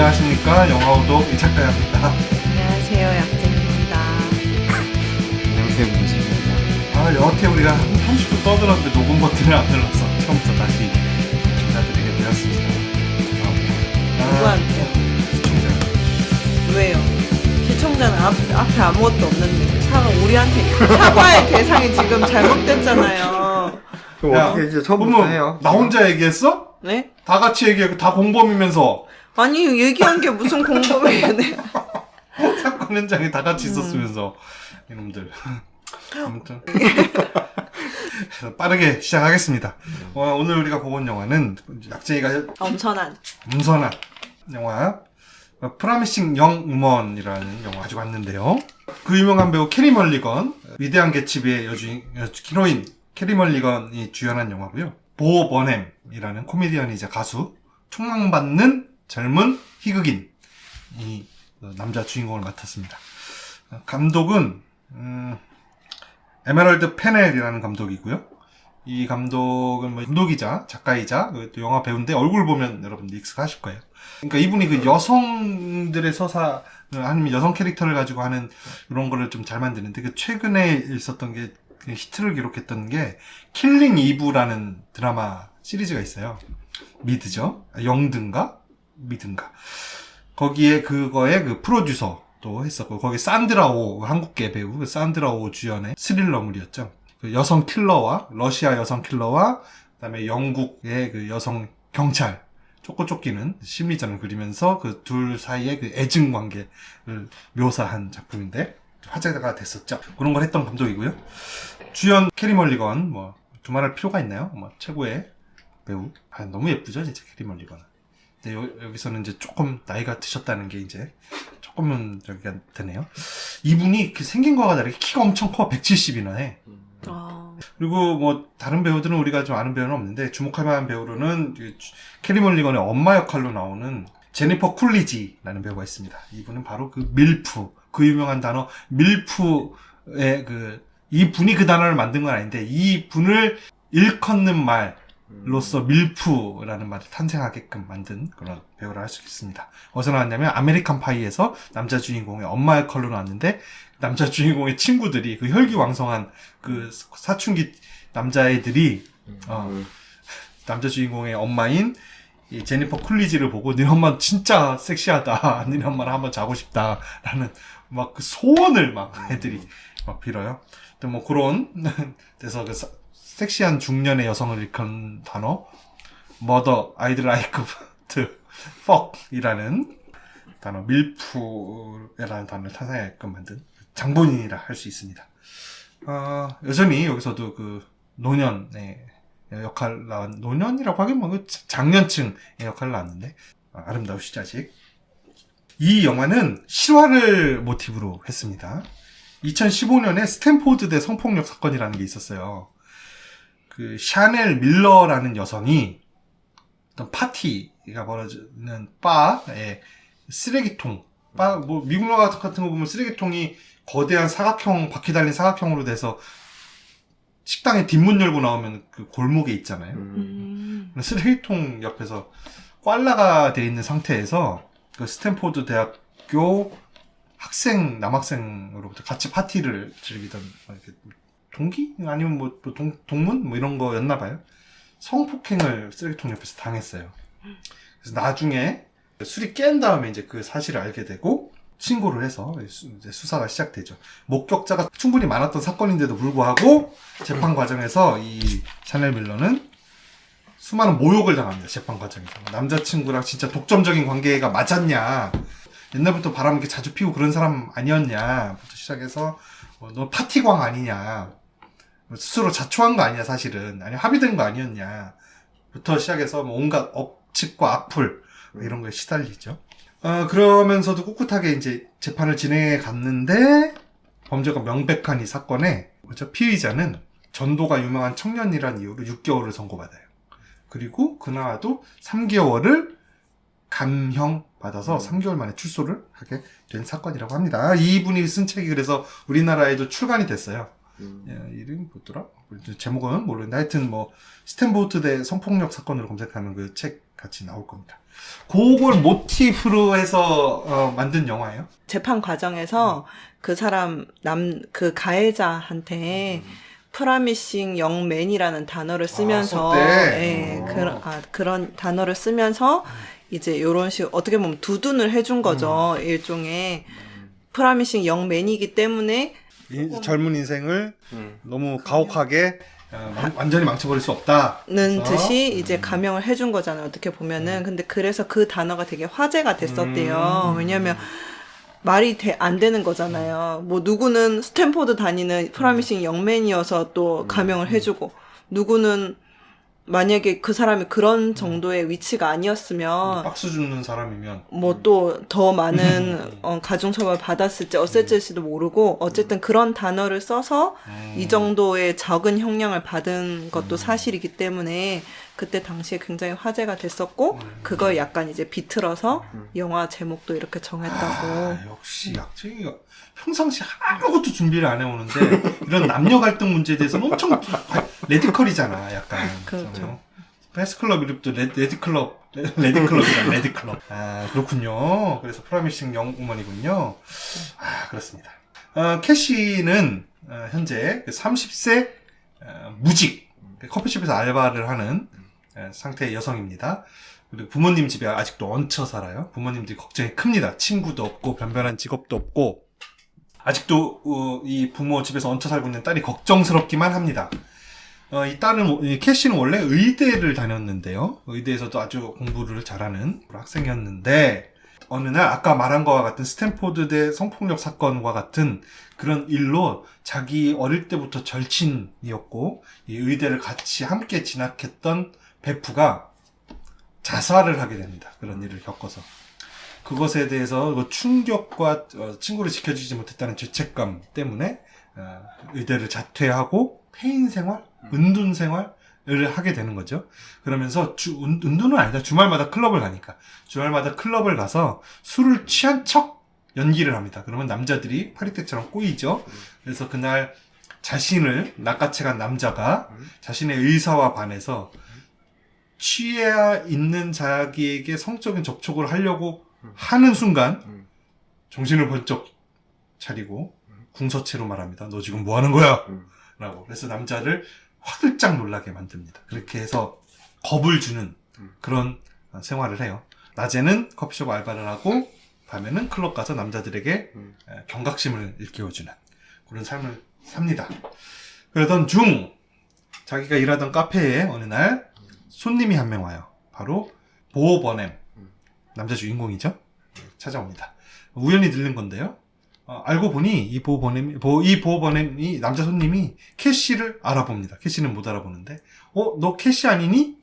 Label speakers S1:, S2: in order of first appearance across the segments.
S1: 안녕하십니까. 영화오독 이작가입니다.
S2: 안녕하세요, 약재입니다.
S3: 안녕하세요, 문지입니다.
S1: 여하튼 우리가 한 30분 떠들었는데 녹음 버튼을 안 눌러서 처음부터 다시 인사드리게 되었습니다. 죄송합니다.
S2: 누구한테요?
S1: 시청자.
S2: 왜요? 시청자는 앞에 아무것도 없는데 우리한테 사과의 대상이 지금 잘못됐잖아요.
S3: 그럼
S1: 야,
S3: 어떻게 이제 처음부터 해요?
S1: 나 혼자 얘기했어?
S2: 네?
S1: 다 같이 얘기하고 다 공범이면서
S2: 아니 얘기한 게 무슨 공범이에요? 네.
S1: 사건 현장에 다 같이 있었으면서 이놈들. 아무튼 빠르게 시작하겠습니다. 오늘 우리가 보고 온 영화는 약재이가
S2: 엄선한
S1: 영화 프라미싱 영 우먼이라는 영화 가지고 왔는데요. 그 유명한 배우 캐리 멀리건, 위대한 개츠비의 히로인 캐리 멀리건이 주연한 영화고요. 보 버햄이라는 코미디언이자 가수, 총망받는 젊은 희극인 이 남자 주인공을 맡았습니다. 감독은 에메랄드 페넬이라는 감독이고요. 이 감독은 감독이자 작가이자 또 영화 배우인데 얼굴 보면 여러분들 익숙하실 거예요. 그러니까 이분이 그 여성들의 서사 아니면 여성 캐릭터를 가지고 하는 이런 거를 좀 잘 만드는데 그 최근에 있었던 게 히트를 기록했던 게 킬링 이브라는 드라마 시리즈가 있어요. 미드죠. 영든가 미든가. 거기에 그거의 그 프로듀서도 했었고 거기 산드라오 한국계 배우 그 산드라오 주연의 스릴러물이었죠. 그 여성 킬러와 러시아 여성 킬러와 그다음에 영국의 그 여성 경찰 쫓기는 심리전을 그리면서 그 둘 사이의 그 애증 관계를 묘사한 작품인데 화제가 됐었죠. 그런 걸 했던 감독이고요. 주연 캐리 멀리건 두말할 필요가 있나요? 최고의 배우. 너무 예쁘죠, 진짜 캐리 멀리건은. 근데 여기서는 이제 조금 나이가 드셨다는 게 이제 조금은 저기가 되네요. 이분이 생긴 거와 다르게 키가 엄청 커. 170이나 해. 그리고 다른 배우들은 우리가 좀 아는 배우는 없는데 주목할 만한 배우로는 캐리 멀리건의 엄마 역할로 나오는 제니퍼 쿨리지라는 배우가 있습니다. 이분은 바로 그 밀프, 그 유명한 단어 밀프의 이 분이 그 단어를 만든 건 아닌데 이 분을 일컫는 말로서 밀프라는 말을 탄생하게끔 만든 그런 배우라 할 수 있습니다. 어디서 나왔냐면 아메리칸 파이에서 남자 주인공의 엄마 역할로 나왔는데 남자 주인공의 친구들이 그 혈기왕성한 그 사춘기 남자애들이 남자 주인공의 엄마인 이 제니퍼 쿨리지를 보고 네 엄마 진짜 섹시하다. 네 엄마랑 한번 자고 싶다라는 그 소원을 애들이 빌어요. 근데 그런 데서 그 섹시한 중년의 여성을 일컫는 단어 mother I'd like to fuck이라는 단어 밀프라는 단어를 탄생하게끔 만든 장본인이라 할 수 있습니다. 여전히 여기서도 그 노년의 역할 노년이라고 하긴 장년층의 역할을 나왔는데 아름다우시죠 아직. 이 영화는 실화를 모티브로 했습니다. 2015년에 스탠포드대 성폭력 사건이라는 게 있었어요. 그 샤넬 밀러라는 여성이 어떤 파티가 벌어지는 바에 쓰레기통 미국 영화 같은 거 보면 쓰레기통이 거대한 사각형 바퀴 달린 사각형으로 돼서 식당에 뒷문 열고 나오면 그 골목에 있잖아요. 쓰레기통 옆에서 꽐라가 돼 있는 상태에서 그 스탠포드 대학교 남학생으로부터 같이 파티를 즐기던 동기? 아니면 동문? 이런 거였나 봐요. 성폭행을 쓰레기통 옆에서 당했어요. 그래서 나중에 술이 깬 다음에 이제 그 사실을 알게 되고 신고를 해서 이제 수사가 시작되죠. 목격자가 충분히 많았던 사건인데도 불구하고 재판 과정에서 이 샤넬 밀러는 수많은 모욕을 당합니다. 재판 과정에서. 남자친구랑 진짜 독점적인 관계가 맞았냐, 옛날부터 바람 이렇게 자주 피우고 그런 사람 아니었냐 부터 시작해서 너 파티광 아니냐, 스스로 자초한 거 아니냐 사실은, 아니 합의된 거 아니었냐 부터 시작해서 온갖 억측과 악플 이런 거에 시달리죠. 그러면서도 꿋꿋하게 이제 재판을 진행해 갔는데 범죄가 명백한 이 사건에 피의자는 전도가 유명한 청년이란 이유로 6개월을 선고받아요. 그리고 그나마도 3개월을 감형 받아서 3개월 만에 출소를 하게 된 사건이라고 합니다. 이분이 쓴 책이 그래서 우리나라에도 출간이 됐어요. 이름이 뭐더라? 제목은 모르겠는데 하여튼 스탠포드 대 성폭력 사건으로 검색하면 그 책 같이 나올 겁니다. 그걸 모티프로 해서 만든 영화예요?
S2: 재판 과정에서 그 사람 그 가해자한테 프라미싱 영맨이라는 단어를 쓰면서
S1: 썼대?
S2: 그런 단어를 쓰면서 이제 요런 식으로 어떻게 보면 두둔을 해준 거죠. 일종의 프라미싱 영맨이기 때문에
S1: 젊은 인생을 너무 가혹하게 완전히 망쳐버릴 수 없다.
S2: 는 듯이 이제 감형을 해준 거잖아요. 어떻게 보면은. 근데 그래서 그 단어가 되게 화제가 됐었대요. 왜냐면 말이 안 되는 거잖아요. 뭐 누구는 스탠포드 다니는 프라미싱 영맨이어서 또 감형을 해주고 누구는 만약에 그 사람이 그런 정도의 위치가 아니었으면
S1: 박수 주는 사람이면
S2: 뭐 또 더 많은 가중처벌 받았을지 어쨌을지도 모르고 어쨌든 그런 단어를 써서 이 정도의 적은 형량을 받은 것도 사실이기 때문에 그때 당시에 굉장히 화제가 됐었고 그걸 약간 이제 비틀어서 영화 제목도 이렇게 정했다고.
S1: 역시 약쟁이가 평상시 아무것도 준비를 안 해오는데 이런 남녀 갈등 문제에 대해서는 엄청 레디컬이잖아 약간.
S2: 그렇죠.
S1: 패스클럽 이름도 레드클럽이란 레드클럽. 아 그렇군요. 그래서 프라미싱 영우먼이군요. 아 그렇습니다. 캐시는 현재 30세 무직 커피숍에서 알바를 하는 상태의 여성입니다. 그리고 부모님 집에 아직도 얹혀 살아요. 부모님들이 걱정이 큽니다. 친구도 없고 변변한 직업도 없고 아직도 이 부모 집에서 얹혀 살고 있는 딸이 걱정스럽기만 합니다. 이 딸은 캐시는 원래 의대를 다녔는데요. 의대에서도 아주 공부를 잘하는 학생이었는데 어느 날 아까 말한 것과 같은 스탠포드대 성폭력 사건과 같은 그런 일로 자기 어릴 때부터 절친이었고 이 의대를 같이 함께 진학했던 베프가 자살을 하게 됩니다. 그런 일을 겪어서. 그것에 대해서 충격과 친구를 지켜주지 못했다는 죄책감 때문에 의대를 자퇴하고 폐인 생활, 은둔 생활을 하게 되는 거죠. 그러면서 은둔은 아니다. 주말마다 클럽을 가니까. 주말마다 클럽을 가서 술을 취한 척 연기를 합니다. 그러면 남자들이 파리떼처럼 꼬이죠. 그래서 그날 자신을 낚아채간 남자가 자신의 의사와 반해서 취해 있는 자기에게 성적인 접촉을 하려고 하는 순간 정신을 번쩍 차리고 궁서체로 말합니다. 너 지금 뭐 하는 거야? 라고. 그래서 남자를 화들짝 놀라게 만듭니다. 그렇게 해서 겁을 주는 그런 생활을 해요. 낮에는 커피숍 알바를 하고 밤에는 클럽 가서 남자들에게 경각심을 일깨워주는 그런 삶을 삽니다. 그러던 중 자기가 일하던 카페에 어느 날 손님이 한 명 와요. 바로 보 버넴 남자 주인공이죠. 찾아옵니다. 우연히 들린 건데요. 알고 보니 이 보 버넴이 남자 손님이 캐시를 알아봅니다. 캐시는 못 알아보는데 너 캐시 아니니?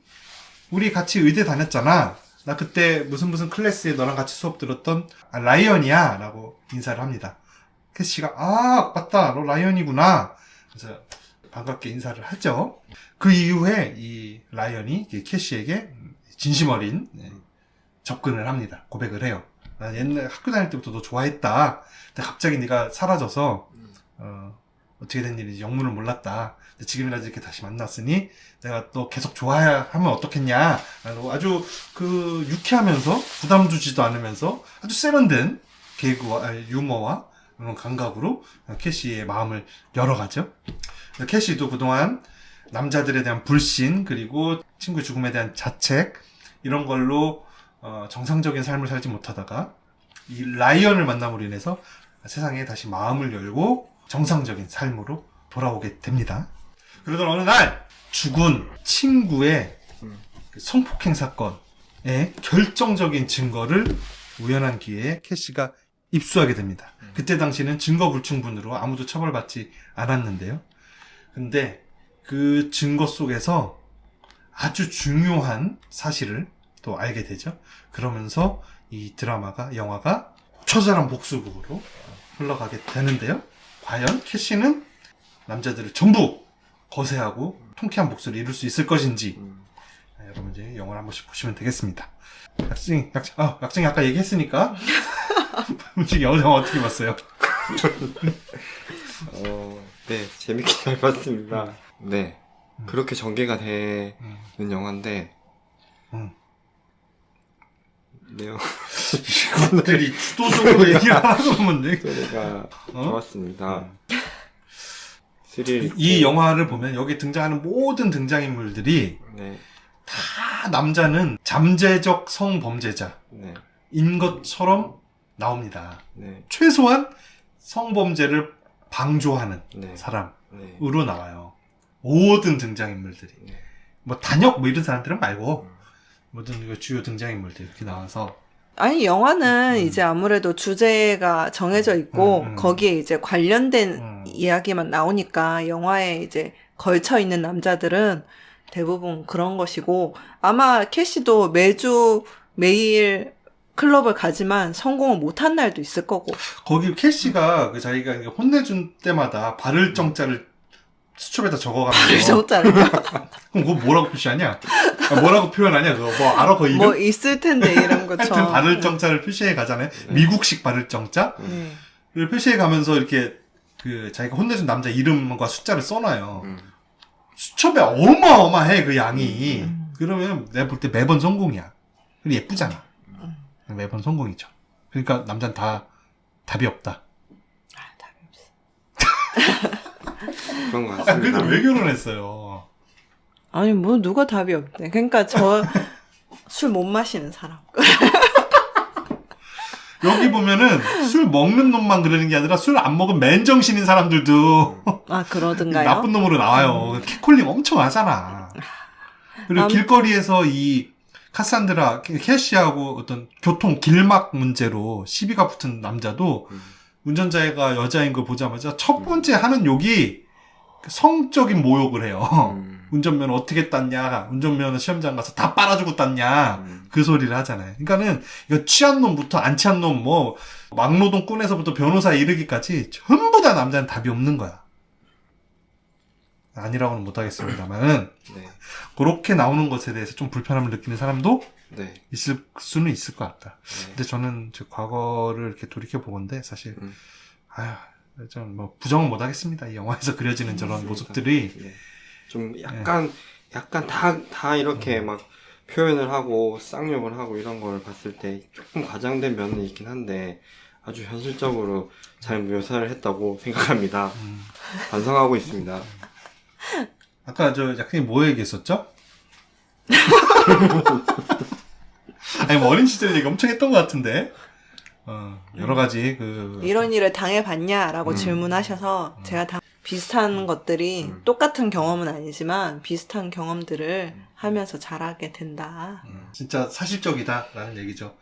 S1: 우리 같이 의대 다녔잖아. 나 그때 무슨 클래스에 너랑 같이 수업 들었던 라이언이야 라고 인사를 합니다. 캐시가 맞다 너 라이언이구나. 그래서 반갑게 인사를 하죠. 그 이후에 이 라이언이 캐시에게 진심 어린 접근을 합니다. 고백을 해요. 나 옛날 학교 다닐 때부터 너 좋아했다. 근데 갑자기 네가 사라져서 어떻게 된 일인지 영문을 몰랐다. 근데 지금이라도 이렇게 다시 만났으니 내가 또 계속 좋아하면 어떻겠냐. 아주 그 유쾌하면서 부담 주지도 않으면서 아주 세련된 개그와 유머와 그런 감각으로 캐시의 마음을 열어가죠. 캐시도 그동안 남자들에 대한 불신 그리고 친구의 죽음에 대한 자책 이런 걸로 정상적인 삶을 살지 못하다가 이 라이언을 만남으로 인해서 세상에 다시 마음을 열고 정상적인 삶으로 돌아오게 됩니다. 그러던 어느 날 죽은 친구의 성폭행 사건의 결정적인 증거를 우연한 기회에 캐시가 입수하게 됩니다. 그때 당시는 증거 불충분으로 아무도 처벌받지 않았는데요. 근데 그 증거 속에서 아주 중요한 사실을 또 알게 되죠. 그러면서 이 영화가 처절한 복수극으로 흘러가게 되는데요. 과연 캐시는 남자들을 전부 거세하고 통쾌한 복수를 이룰 수 있을 것인지 여러분 이제 영화를 한 번씩 보시면 되겠습니다. 약쟁이 아까 얘기했으니까 음식 영화 어떻게 봤어요?
S3: 네, 재밌게 잘 봤습니다. 네, 그렇게 전개가 되는 영화인데 내용
S1: 이것들이 주도적으로 얘기를 하는 건데.
S3: 소리가
S1: 어?
S3: 좋았습니다. 스릴
S1: 이
S3: 있고.
S1: 영화를 보면 여기 등장하는 모든 등장인물들이
S3: 네,
S1: 다 남자는 잠재적 성범죄자인
S3: 네,
S1: 것처럼 나옵니다.
S3: 네,
S1: 최소한 성범죄를 방조하는
S3: 네,
S1: 사람으로
S3: 네,
S1: 나와요. 모든 등장인물들이.
S3: 네.
S1: 뭐 단역 뭐 이런 사람들은 말고 모든 그 주요 등장인물들 이렇게 나와서
S2: 아니 영화는 이제 아무래도 주제가 정해져 있고 거기에 이제 관련된 이야기만 나오니까 영화에 이제 걸쳐 있는 남자들은 대부분 그런 것이고 아마 캐시도 매일 클럽을 가지만 성공을 못한 날도 있을 거고.
S1: 거기 캐시가 그 자기가 혼내준 때마다 바를 정자를 수첩에다 적어가면서
S2: 정짜로.
S1: 그럼 그거 뭐라고 표시하냐? 아, 뭐라고 표현하냐? 그거 뭐 알아? 그 이름?
S2: 뭐 있을 텐데 이런 거죠.
S1: 하여튼 바를 정자를 표시해 가잖아요. 미국식 바를 정자.
S2: 네.
S1: 를 표시해 가면서 이렇게 그 자기가 혼내준 남자 이름과 숫자를 써놔요. 수첩에 어마어마해 그 양이. 그러면 내가 볼 때 매번 성공이야. 그리고 예쁘잖아. 매번 성공이죠. 그러니까 남자는 다 답이 없다.
S2: 아, 답이 없어.
S3: 그런 것
S1: 아,
S3: 같습니다.
S1: 근데 왜 결혼했어요?
S2: 아니 뭐 누가 답이 없대. 그러니까 저 술 못 마시는 사람.
S1: 여기 보면은 술 먹는 놈만 그러는 게 아니라 술 안 먹은 맨정신인 사람들도
S2: 아 그러든가요?
S1: 나쁜 놈으로 나와요. 캣콜링 엄청 하잖아. 그리고 길거리에서 이 카산드라 캐시하고 어떤 교통 길막 문제로 시비가 붙은 남자도 운전자가 여자인 걸 보자마자 첫 번째 하는 욕이 성적인 모욕을 해요. 운전면허 어떻게 땄냐, 운전면허 시험장 가서 다 빨아주고 땄냐, 그 소리를 하잖아요. 그러니까는 이거 취한 놈부터 안 취한 놈, 뭐 막노동꾼에서부터 변호사에 이르기까지 전부 다 남자는 답이 없는 거야. 아니라고는 못하겠습니다만은
S3: 네,
S1: 그렇게 나오는 것에 대해서 좀 불편함을 느끼는 사람도
S3: 네,
S1: 있을 수는 있을 것 같다.
S3: 네.
S1: 근데 저는 제 과거를 이렇게 돌이켜 보건데 사실 좀 뭐 부정은 못하겠습니다. 이 영화에서 그려지는 저런 모습들이
S3: 네. 좀 약간 다 이렇게 막 표현을 하고 쌍욕을 하고 이런 걸 봤을 때 조금 과장된 면은 있긴 한데 아주 현실적으로 잘 묘사를 했다고 생각합니다. 반성하고 있습니다.
S1: 아까 저 작가님 뭐 얘기했었죠? 아니 뭐 어린 시절에 얘기 엄청 했던 것 같은데 여러 가지 그
S2: 이런 일을 당해봤냐라고 질문하셔서 제가 비슷한 것들이 똑같은 경험은 아니지만 비슷한 경험들을 하면서 자라게 된다.
S1: 진짜 사실적이다라는 얘기죠.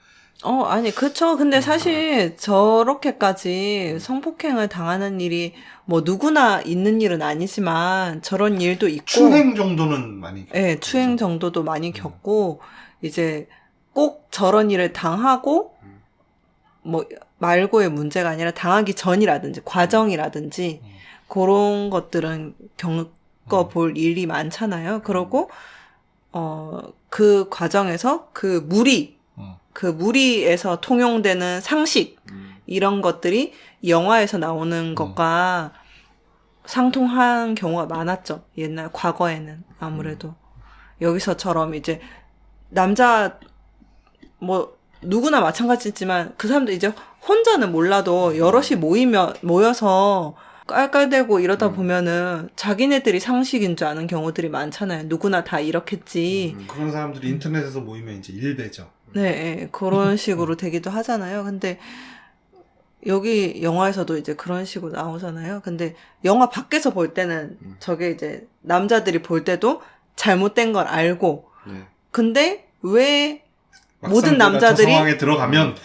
S2: 아니, 그쵸. 근데 사실 저렇게까지 성폭행을 당하는 일이 뭐 누구나 있는 일은 아니지만 저런 일도 있고.
S1: 추행 정도는 많이.
S2: 네, 추행 정도도 많이 겪고, 이제 꼭 저런 일을 당하고, 뭐, 말고의 문제가 아니라 당하기 전이라든지, 과정이라든지, 그런 것들은 겪어볼 일이 많잖아요. 그러고, 그 과정에서 그 무리에서 통용되는 상식, 이런 것들이 영화에서 나오는 것과 상통한 경우가 많았죠. 옛날, 과거에는 아무래도. 여기서처럼 이제, 남자, 뭐, 누구나 마찬가지지만 그 사람도 이제 혼자는 몰라도 여럿이 모여서 깔깔대고 이러다 보면은 자기네들이 상식인 줄 아는 경우들이 많잖아요. 누구나 다 이렇겠지.
S1: 그런 사람들이 인터넷에서 모이면 이제 일배죠.
S2: 네, 그런 식으로 되기도 하잖아요. 근데 여기 영화에서도 이제 그런 식으로 나오잖아요. 근데 영화 밖에서 볼 때는 저게 이제 남자들이 볼 때도 잘못된 걸 알고
S3: 네.
S2: 근데 왜
S1: 막상
S2: 모든 남자들이
S1: 저 상황에 들어가면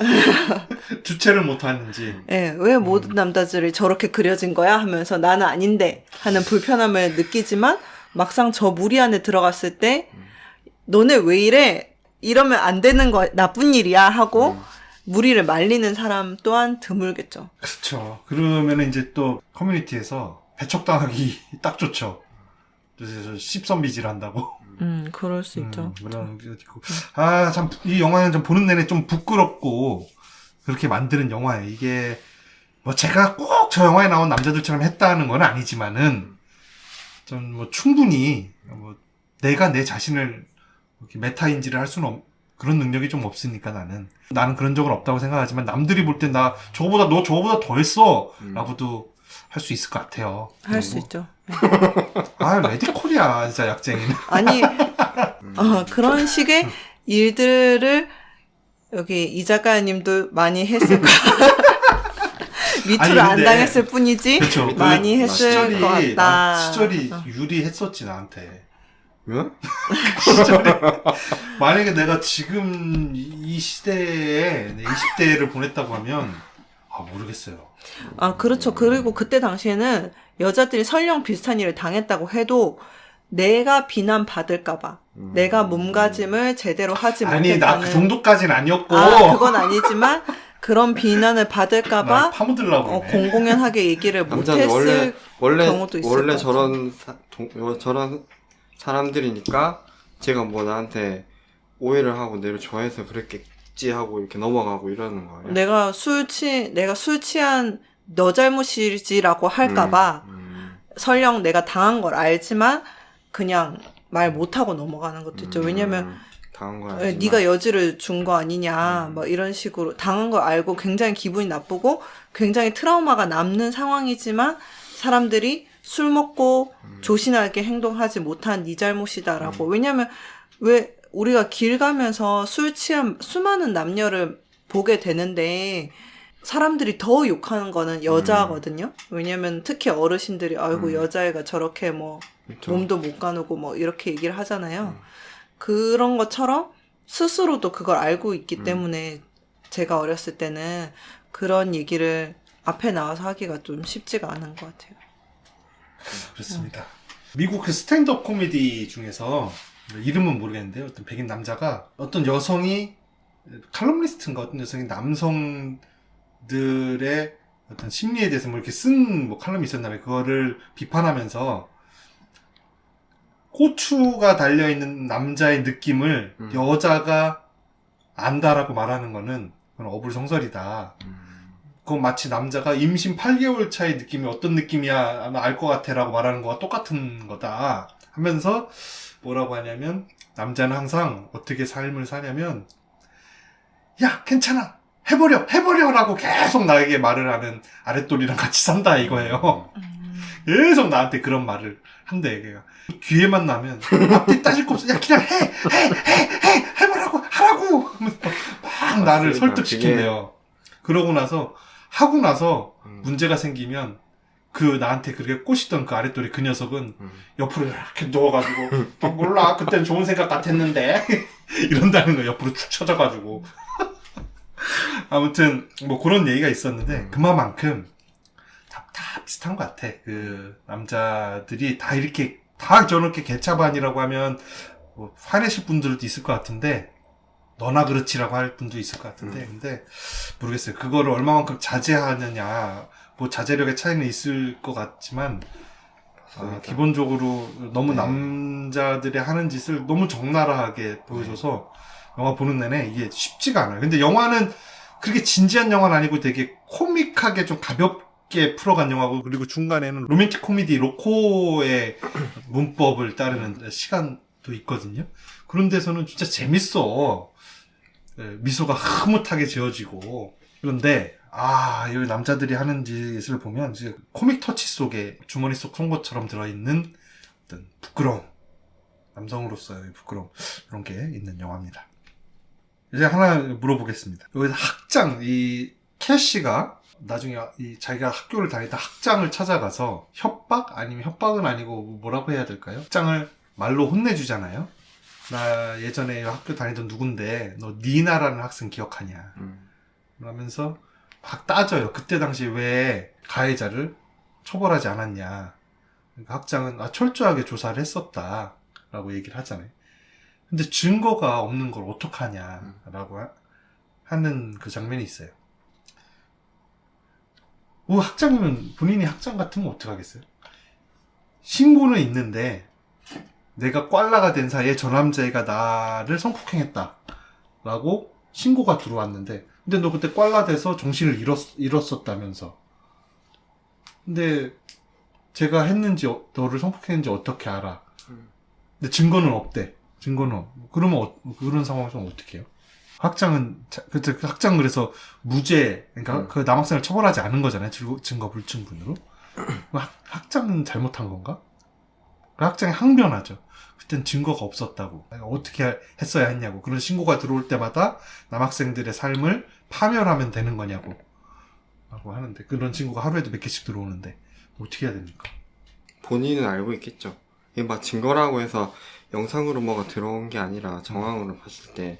S1: 주체를 못 하는지.
S2: 예, 왜 모든 남자들이 저렇게 그려진 거야 하면서 나는 아닌데 하는 불편함을 느끼지만 막상 저 무리 안에 들어갔을 때 너네 왜 이래? 이러면 안 되는 거 나쁜 일이야 하고 무리를 말리는 사람 또한 드물겠죠.
S1: 그렇죠. 그러면 이제 또 커뮤니티에서 배척당하기 딱 좋죠. 그래서 씹선비질 한다고.
S2: 그럴 수 있죠.
S1: 그런 게 있고. 참, 이 영화는 좀 보는 내내 좀 부끄럽고, 그렇게 만드는 영화예요. 이게, 뭐 제가 꼭 저 영화에 나온 남자들처럼 했다는 건 아니지만은, 좀 뭐 충분히, 뭐, 내가 내 자신을 이렇게 메타인지를 할 수는 그런 능력이 좀 없으니까 나는 그런 적은 없다고 생각하지만 남들이 볼 땐 나 너 저거보다 더 했어 라고도 할 수 있을 것 같아요.
S2: 할 수 있죠.
S1: 아 레디콜이야 진짜 약쟁이는.
S2: 아니, 그런 식의 일들을 여기 이 작가님도 많이 했을 거야. 미투를
S1: 아니,
S2: 안
S1: 근데-
S2: 당했을 뿐이지
S1: 그쵸.
S2: 많이 했을 것 같다.
S1: 시절이 유리했었지 나한테.
S3: 왜?
S1: 만약에 내가 지금 이 시대에 내 20대를 보냈다고 하면 모르겠어요.
S2: 아, 그렇죠. 그리고 그때 당시에는 여자들이 설령 비슷한 일을 당했다고 해도 내가 비난받을까봐 내가 몸가짐을 제대로 하지
S1: 아니 나
S2: 못했다는
S1: 그 정도까지는 아니었고.
S2: 그건 아니지만 그런 비난을
S1: 날
S2: 받을까봐
S1: 파묻으려고 그러네.
S2: 공공연하게 얘기를
S3: 남자는
S2: 못했을
S3: 원래
S2: 경우도 있을
S3: 원래
S2: 것
S3: 저런 사람들이니까 제가 뭐 나한테 오해를 하고 내를 좋아해서 그랬겠지 하고 이렇게 넘어가고 이러는 거예요.
S2: 내가 술 취한 너 잘못이지라고 할까봐 설령 내가 당한 걸 알지만 그냥 말 못하고 넘어가는 것도 있죠. 왜냐면
S3: 당한 거 알지만
S2: 네가 여지를 준 거 아니냐 뭐 이런 식으로 당한 걸 알고 굉장히 기분이 나쁘고 굉장히 트라우마가 남는 상황이지만 사람들이 술 먹고 조신하게 행동하지 못한 네 잘못이다라고. 왜냐면 왜 우리가 길 가면서 술 취한 수많은 남녀를 보게 되는데 사람들이 더 욕하는 거는 여자거든요. 왜냐면 특히 어르신들이 아이고 여자애가 저렇게 뭐
S3: 그렇죠.
S2: 몸도 못 가누고 뭐 이렇게 얘기를 하잖아요. 그런 것처럼 스스로도 그걸 알고 있기 때문에 제가 어렸을 때는 그런 얘기를 앞에 나와서 하기가 좀 쉽지가 않은 것 같아요.
S1: 그렇습니다. 미국 그 스탠드업 코미디 중에서 이름은 모르겠는데 어떤 백인 남자가 어떤 여성이 칼럼니스트인가 어떤 여성이 남성들의 어떤 심리에 대해서 뭐 이렇게 쓴 뭐 칼럼이 있었나봐요. 그거를 비판하면서 고추가 달려있는 남자의 느낌을 여자가 안다라고 말하는 거는 그건 어불성설이다. 그건 마치 남자가 임신 8개월 차의 느낌이 어떤 느낌이야 아마 알 것 같아 라고 말하는 거와 똑같은 거다 하면서 뭐라고 하냐면 남자는 항상 어떻게 삶을 사냐면 야 괜찮아 해버려 라고 계속 나에게 말을 하는 아랫돌이랑 같이 산다 이거예요. 계속 나한테 그런 말을 한대. 걔가 뒤에만 나면 앞뒤 따질 거 없어. 야 그냥 해보라고 하라고 하면서 막 나를
S3: 맞습니다.
S1: 설득시킨대요. 그러고 나서 하고 나서 문제가 생기면 그 나한테 그렇게 꼬시던 그 아랫돌이 그 녀석은 옆으로 이렇게 누워가지고 몰라 그땐 좋은 생각 같았는데 이런다는 거 옆으로 축 쳐져가지고 아무튼 뭐 그런 얘기가 있었는데 그만큼 다 비슷한 것 같아. 그 남자들이 다 이렇게 다 저렇게 개차반이라고 하면 뭐 화내실 분들도 있을 것 같은데 너나 그렇지라고 할 분도 있을 것 같은데 근데 모르겠어요. 그거를 얼마만큼 자제하느냐 뭐 자제력의 차이는 있을 것 같지만 기본적으로 너무 남자들이 하는 짓을 너무 적나라하게 보여줘서 영화 보는 내내 이게 쉽지가 않아요. 근데 영화는 그렇게 진지한 영화는 아니고 되게 코믹하게 좀 가볍게 풀어간 영화고 그리고 중간에는 로맨틱 코미디 로코의 문법을 따르는 시간도 있거든요. 그런 데서는 진짜 재밌어. 미소가 흐뭇하게 지어지고 그런데 여기 남자들이 하는 짓을 보면 이제 코믹 터치 속에 주머니 속 송곳처럼 들어있는 어떤 부끄러움 남성으로서의 부끄러움 이런 게 있는 영화입니다. 이제 하나 물어보겠습니다. 여기서 학장 이 캐시가 나중에 자기가 학교를 다니다 학장을 찾아가서 협박 아니면 협박은 아니고 뭐라고 해야 될까요? 학장을 말로 혼내주잖아요. 나 예전에 학교 다니던 누군데 너 니나라는 학생 기억하냐 그러면서 막 따져요. 그때 당시 왜 가해자를 처벌하지 않았냐. 그러니까 학장은 철저하게 조사를 했었다 라고 얘기를 하잖아요. 근데 증거가 없는 걸 어떡하냐 라고 하는 그 장면이 있어요. 학장이면 본인이 학장 같으면 어떡하겠어요? 신고는 있는데 내가 꽐라가 된 사이에 저 남자애가 나를 성폭행했다 라고 신고가 들어왔는데 근데 너 그때 꽐라 돼서 정신을 잃었었다면서 근데 제가 했는지 너를 성폭행했는지 어떻게 알아? 근데 증거는 없대. 증거는 그러면 그런 상황에서 어떻게 해요? 학장은 그때 학장 그래서 무죄 그러니까 그 남학생을 처벌하지 않은 거잖아요. 증거 불충분으로. 학장은 잘못한 건가? 그 학장이 항변하죠. 그땐 증거가 없었다고. 내가 어떻게 했어야 했냐고. 그런 신고가 들어올 때마다 남학생들의 삶을 파멸하면 되는 거냐고 라고 하는데 그런 친구가 하루에도 몇 개씩 들어오는데 어떻게 해야 됩니까?
S3: 본인은 알고 있겠죠. 이게 막 증거라고 해서 영상으로 뭐가 들어온 게 아니라 정황으로 봤을 때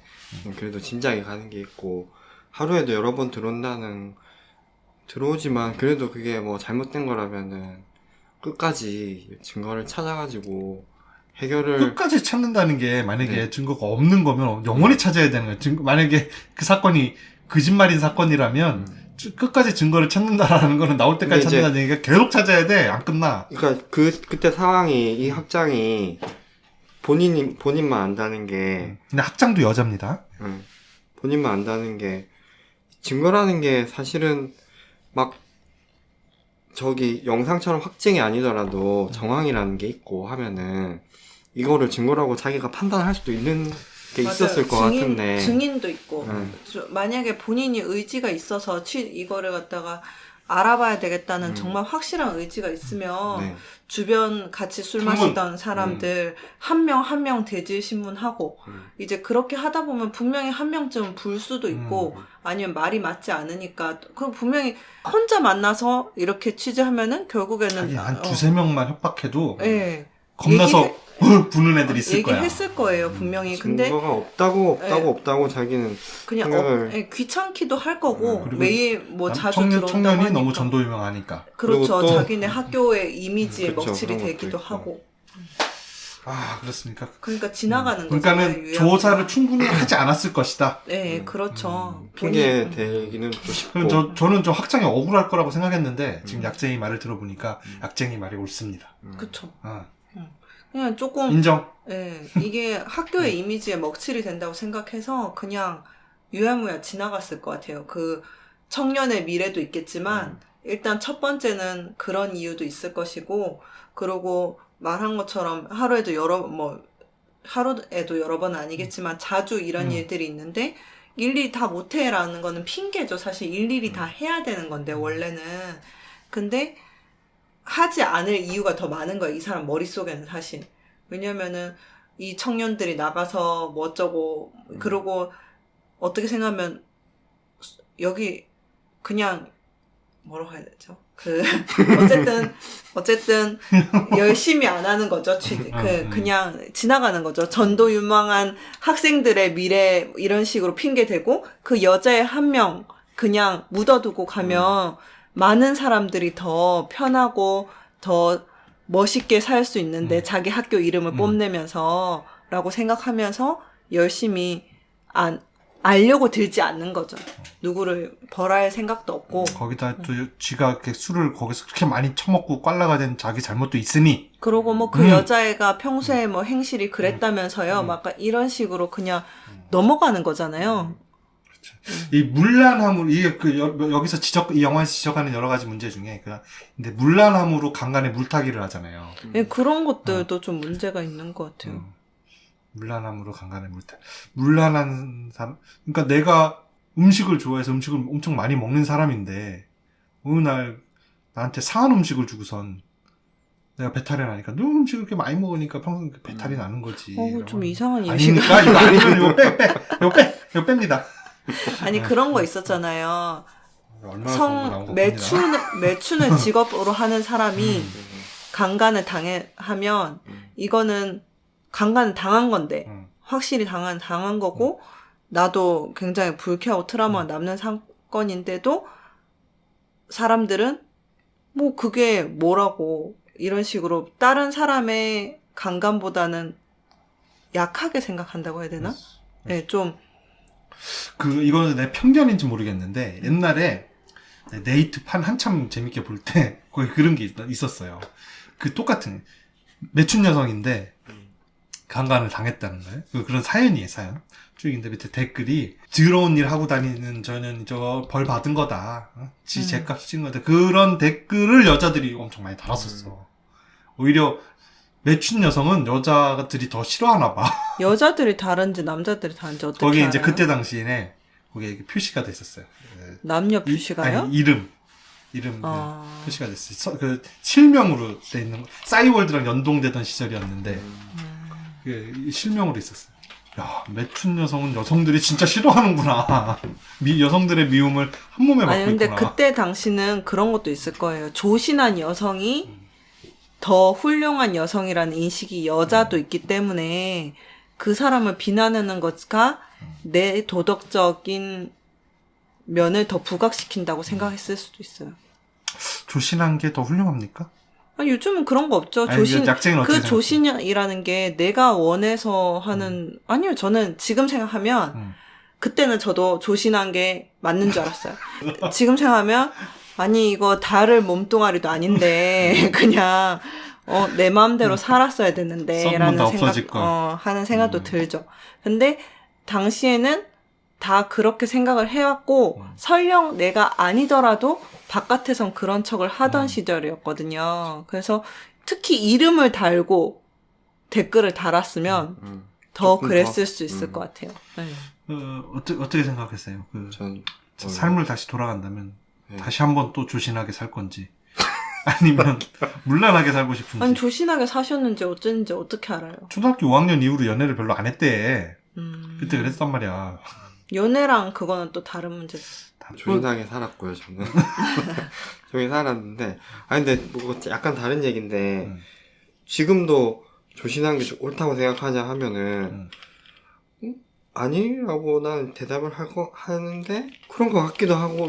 S3: 그래도 진작에 가는 게 있고 하루에도 여러 번 들어오지만 그래도 그게 뭐 잘못된 거라면은 끝까지 증거를 찾아가지고 해결을
S1: 끝까지 찾는다는 게 만약에 증거가 없는 거면 영원히 찾아야 되는 거예요. 만약에 그 사건이 거짓말인 사건이라면 끝까지 증거를 찾는다라는 거는 나올 때까지
S3: 근데 이제-
S1: 찾는다는 얘기가 계속 찾아야 돼. 안 끝나.
S3: 그러니까 그때 상황이 이 학장이 본인만 안다는 게
S1: 근데 학장도 여자입니다.
S3: 본인만 안다는 게 증거라는 게 사실은 막 저기 영상처럼 확증이 아니더라도 정황이라는 게 있고 하면은 이거를 증거라고 자기가 판단할 수도 있는 게 있었을 것 같은데
S2: 증인도 있고 만약에 본인이 의지가 있어서 이거를 갖다가 알아봐야 되겠다는 정말 확실한 의지가 있으면
S3: 네.
S2: 주변 같이 술
S1: 신문.
S2: 마시던 사람들 한 명 한 명 대질 신문하고 이제 그렇게 하다 보면 분명히 한 명쯤 불 수도 있고 아니면 말이 맞지 않으니까 그럼 분명히 혼자 만나서 이렇게 취재하면은 결국에는
S1: 자기 한 두세 명만 협박해도
S2: 예.
S1: 겁나서 부는 애들이 있을 거야.
S2: 얘기했을 거예요 분명히. 근데
S3: 증거가 없다고
S2: 네.
S3: 없다고 자기는
S2: 그냥
S3: 생각을-
S2: 귀찮기도 할 거고
S1: 그리고
S2: 매일 뭐 자주
S1: 청년이
S2: 들어온다고 하니까.
S1: 너무 전도 유명하니까.
S2: 그렇죠.
S3: 그리고 또-
S2: 자기네 학교의 이미지에
S3: 그렇죠.
S2: 먹칠이
S3: 그런 것도
S2: 되기도
S3: 있고.
S2: 하고.
S1: 아 그렇습니까?
S2: 그러니까 지나가는 거잖아요.
S1: 그러니까는 조사를 충분히 하지 않았을 것이다.
S2: 네, 그렇죠.
S3: 핑계 대기는 또 싶고
S1: 그럼 저는 좀 학장이 억울할 거라고 생각했는데 지금 약쟁이 말을 들어보니까 약쟁이 말이 옳습니다.
S2: 그렇죠.
S1: 아,
S2: 그냥 조금
S1: 인정.
S2: 예, 이게 학교의 이미지에 먹칠이 된다고 생각해서 그냥 유야무야 지나갔을 것 같아요. 그 청년의 미래도 있겠지만 일단 첫 번째는 그런 이유도 있을 것이고 그리고 말한 것처럼 하루에도 여러 번은 아니겠지만 자주 이런 일들이 있는데 일일이 다 못해라는 거는 핑계죠. 사실 일일이 다 해야 되는 건데 원래는. 근데 하지 않을 이유가 더 많은 거예요. 이 사람 머릿속에는 사실. 왜냐면은 이 청년들이 나가서 뭐 어쩌고 그러고 어떻게 생각하면 여기 그냥 뭐라고 해야 되죠? 어쨌든 열심히 안 하는 거죠. 그냥 지나가는 거죠. 전도 유망한 학생들의 미래 이런 식으로 핑계 대고 그 여자애 한 명 그냥 묻어두고 가면 많은 사람들이 더 편하고 더 멋있게 살 수 있는데 자기 학교 이름을 뽐내면서 라고 생각하면서 열심히 알려고 들지 않는 거죠. 누구를 벌할 생각도 없고.
S1: 거기다 또 쥐가 이렇게 술을 거기서 그렇게 많이 처먹고 꽐라가 된 자기 잘못도 있으니.
S2: 그러고 뭐 그 여자애가 평소에 뭐 행실이 그랬다면서요. 막 이런 식으로 그냥 넘어가는 거잖아요.
S1: 이 문란함으로 이게 여기서 이 영화에서 지적하는 여러 가지 문제 중에 근데 문란함으로 강간에 물타기를 하잖아요.
S2: 예, 그런 것들도 좀 문제가 있는 것 같아요.
S1: 문란함으로 강간에 문란한 사람. 그러니까 내가 음식을 좋아해서 음식을 엄청 많이 먹는 사람인데 어느 날 나한테 상한 음식을 주고선 내가 배탈이 나니까 너 음식을 그렇게 많이 먹으니까 평생 배탈이 나는 거지.
S2: 좀 이상한 예시가.
S1: 아닙니까? 이거 아니면 이거 뺍니다.
S2: 아니 그런 거 있었잖아요.
S1: 얼마나 나온 거 봅니다.
S2: 매춘을 직업으로 하는 사람이 강간을 하면 이거는 강간을 당한 건데 확실히 당한 거고 나도 굉장히 불쾌하고 트라우마가 남는 사건인데도 사람들은 뭐 그게 뭐라고 이런 식으로 다른 사람의 강간보다는 약하게 생각한다고 해야 되나? 네, 좀
S1: 이거는 내 편견인지 모르겠는데 옛날에 네이트판 한참 재밌게 볼 때 거기 그런 게 있었어요. 똑같은 매춘 여성인데 강간을 당했다는 거예요. 그런 사연이에요, 사연. 쭉인데 밑에 댓글이 더러운 일 하고 다니는 저는 저거 벌 받은 거다. 지 죗값 찍은 거다. 그런 댓글을 여자들이 엄청 많이 달았었어. 오히려 매춘 여성은 여자들이 더 싫어하나 봐.
S2: 여자들이 다른지 남자들이 다른지 어떻게
S1: 거기에
S2: 알아요?
S1: 이제 그때 당시에는 거기에 이렇게 표시가 돼 있었어요.
S2: 남녀 표시가요?
S1: 아니, 이름
S2: 아.
S1: 표시가 됐어요. 그 실명으로 돼 있는 거. 싸이월드랑 연동되던 시절이었는데 그 실명으로 있었어요. 야, 매춘 여성은 여성들이 진짜 싫어하는구나. 여성들의 미움을 한 몸에
S2: 아니
S1: 맡고
S2: 근데
S1: 있구나.
S2: 그때 당시는 그런 것도 있을 거예요. 조신한 여성이 더 훌륭한 여성이라는 인식이 여자도 있기 때문에 그 사람을 비난하는 것가 내 도덕적인 면을 더 부각시킨다고 생각했을 수도 있어요.
S1: 조신한 게 더 훌륭합니까?
S2: 아니, 요즘은 그런 거 없죠.
S1: 아니,
S2: 조신,
S1: 약쟁이는 어떻게
S2: 그 조신이라는 게 내가 원해서 하는, 아니요, 저는 지금 생각하면, 그때는 저도 조신한 게 맞는 줄 알았어요. 지금 생각하면, 아니, 이거 달을 몸뚱아리도 아닌데, 그냥, 내 마음대로 살았어야 되는데,
S1: 썩으면
S2: 라는
S1: 다
S2: 생각,
S1: 없어질 걸.
S2: 하는 생각도 들죠. 근데, 당시에는 다 그렇게 생각을 해왔고, 설령 내가 아니더라도, 바깥에선 그런 척을 하던 시절이었거든요. 그래서 특히 이름을 달고 댓글을 달았으면 더
S3: 조금
S2: 그랬을
S3: 더?
S2: 수 있을 것 같아요. 네.
S1: 어떻게 생각했어요?
S3: 전
S1: 삶을 다시 돌아간다면
S3: 네.
S1: 다시 한번 또 조신하게 살 건지 아니면 문란하게 살고 싶은지.
S2: 아니 조신하게 사셨는지 어쩐지 어떻게 알아요?
S1: 초등학교 5학년 이후로 연애를 별로 안 했대.
S2: 음,
S1: 그때 그랬단 말이야.
S2: 연애랑 그거는 또 다른 문제죠.
S3: 조신하게 살았고요, 저는. 조용히 살았는데. 아니, 근데, 뭐, 약간 다른 얘기인데, 지금도 조신한 게 옳다고 생각하냐 하면은, 아니라고 난 대답을 하는데, 그런 것 같기도 하고,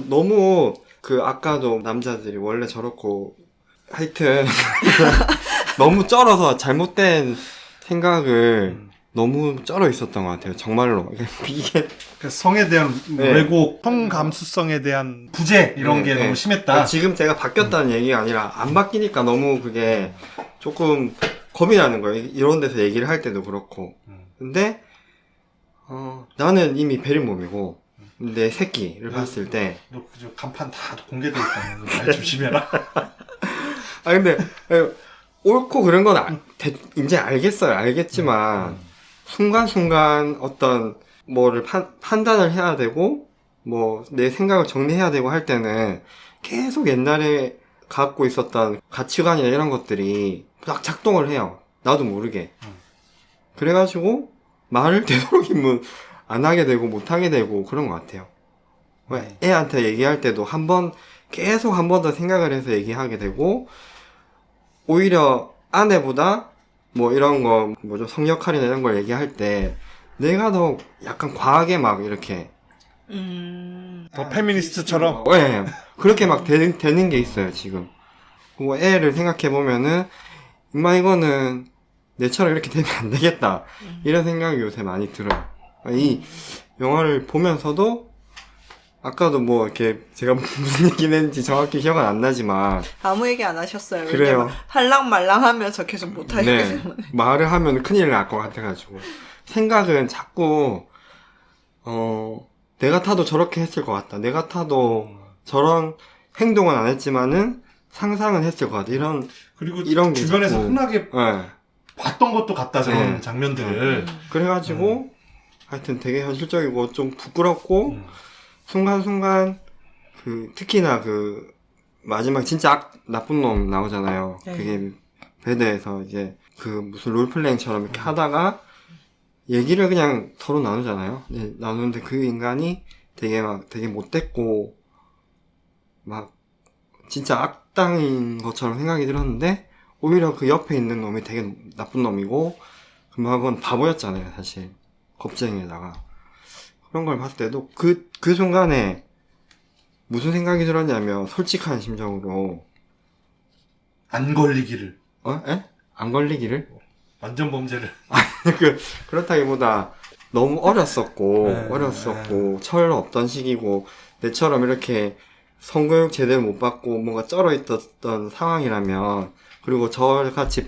S3: 너무, 아까도 남자들이 원래 저렇고, 하여튼, 너무 쩔어서 잘못된 생각을, 너무 쩔어 있었던 것 같아요. 정말로. 이게
S1: 그 성에 대한
S3: 네.
S1: 왜곡, 성 감수성에 대한 부재 이런 게 너무 심했다.
S3: 지금 제가 바뀌었다는 얘기가 아니라 안 바뀌니까 너무 그게 조금 겁이 나는 거예요. 이런 데서 얘기를 할 때도 그렇고. 근데 나는 이미 베린 몸이고 내 새끼를 봤을 때
S1: 너 그저 간판 다 공개돼 있다는 거 말 조심해라.
S3: 근데 옳고 그런 건 이제 알겠어요. 알겠지만 순간순간 어떤 뭐를 판단을 해야 되고 뭐 내 생각을 정리해야 되고 할 때는 계속 옛날에 갖고 있었던 가치관이나 이런 것들이 딱 작동을 해요. 나도 모르게. 그래가지고 말을 되도록이면 안 하게 되고 못 하게 되고 그런 것 같아요. 애한테 얘기할 때도 계속 한 번 더 생각을 해서 얘기하게 되고 오히려 아내보다 뭐 이런 거 뭐죠 성역할이나 이런 걸 얘기할 때 내가 더 약간 과하게 막 이렇게
S1: 더 페미니스트처럼.
S3: 네, 그렇게 막 되는 게 있어요 지금. 뭐 애를 생각해 보면은 임마 이거는 내처럼 이렇게 되면 안 되겠다 이런 생각이 요새 많이 들어요. 이 영화를 보면서도 아까도 뭐 이렇게 제가 무슨 얘기를 했는지 정확히 기억은 안 나지만
S2: 아무 얘기 안 하셨어요.
S3: 그래요.
S2: 왜냐면 할랑말랑하면서 계속 못 하시기
S3: 네,
S2: 때문에.
S3: 말을 하면 큰일 날 것 같아가지고 생각은 자꾸 내가 타도 저렇게 했을 것 같다. 내가 타도 저런 행동은 안 했지만은 상상은 했을 것 같다.
S1: 그리고
S3: 이런 게
S1: 주변에서
S3: 자꾸-
S1: 흔하게
S3: 네.
S1: 봤던 것도 같다 저런
S3: 네.
S1: 장면들을.
S3: 그래가지고 하여튼 되게 현실적이고 좀 부끄럽고 순간순간 특히나 마지막 진짜 나쁜 놈 나오잖아요.
S2: 네.
S3: 그게 배드에서 이제 무슨 롤플레잉처럼 이렇게 하다가 얘기를 그냥 서로 나누잖아요. 네, 나누는데 그 인간이 되게 못됐고 막 진짜 악당인 것처럼 생각이 들었는데 오히려 그 옆에 있는 놈이 되게 나쁜 놈이고 그건 바보였잖아요, 사실. 겁쟁이에다가. 그런 걸 봤을 때도 그 순간에 무슨 생각이 들었냐면 솔직한 심정으로
S1: 안 걸리기를.
S3: 에? 안 걸리기를?
S1: 완전 범죄를.
S3: 그렇다기보다 너무 어렸었고
S1: 네.
S3: 철 없던 시기고 내처럼 이렇게 성교육 제대로 못 받고 뭔가 쩔어 있었던 상황이라면 그리고 저같이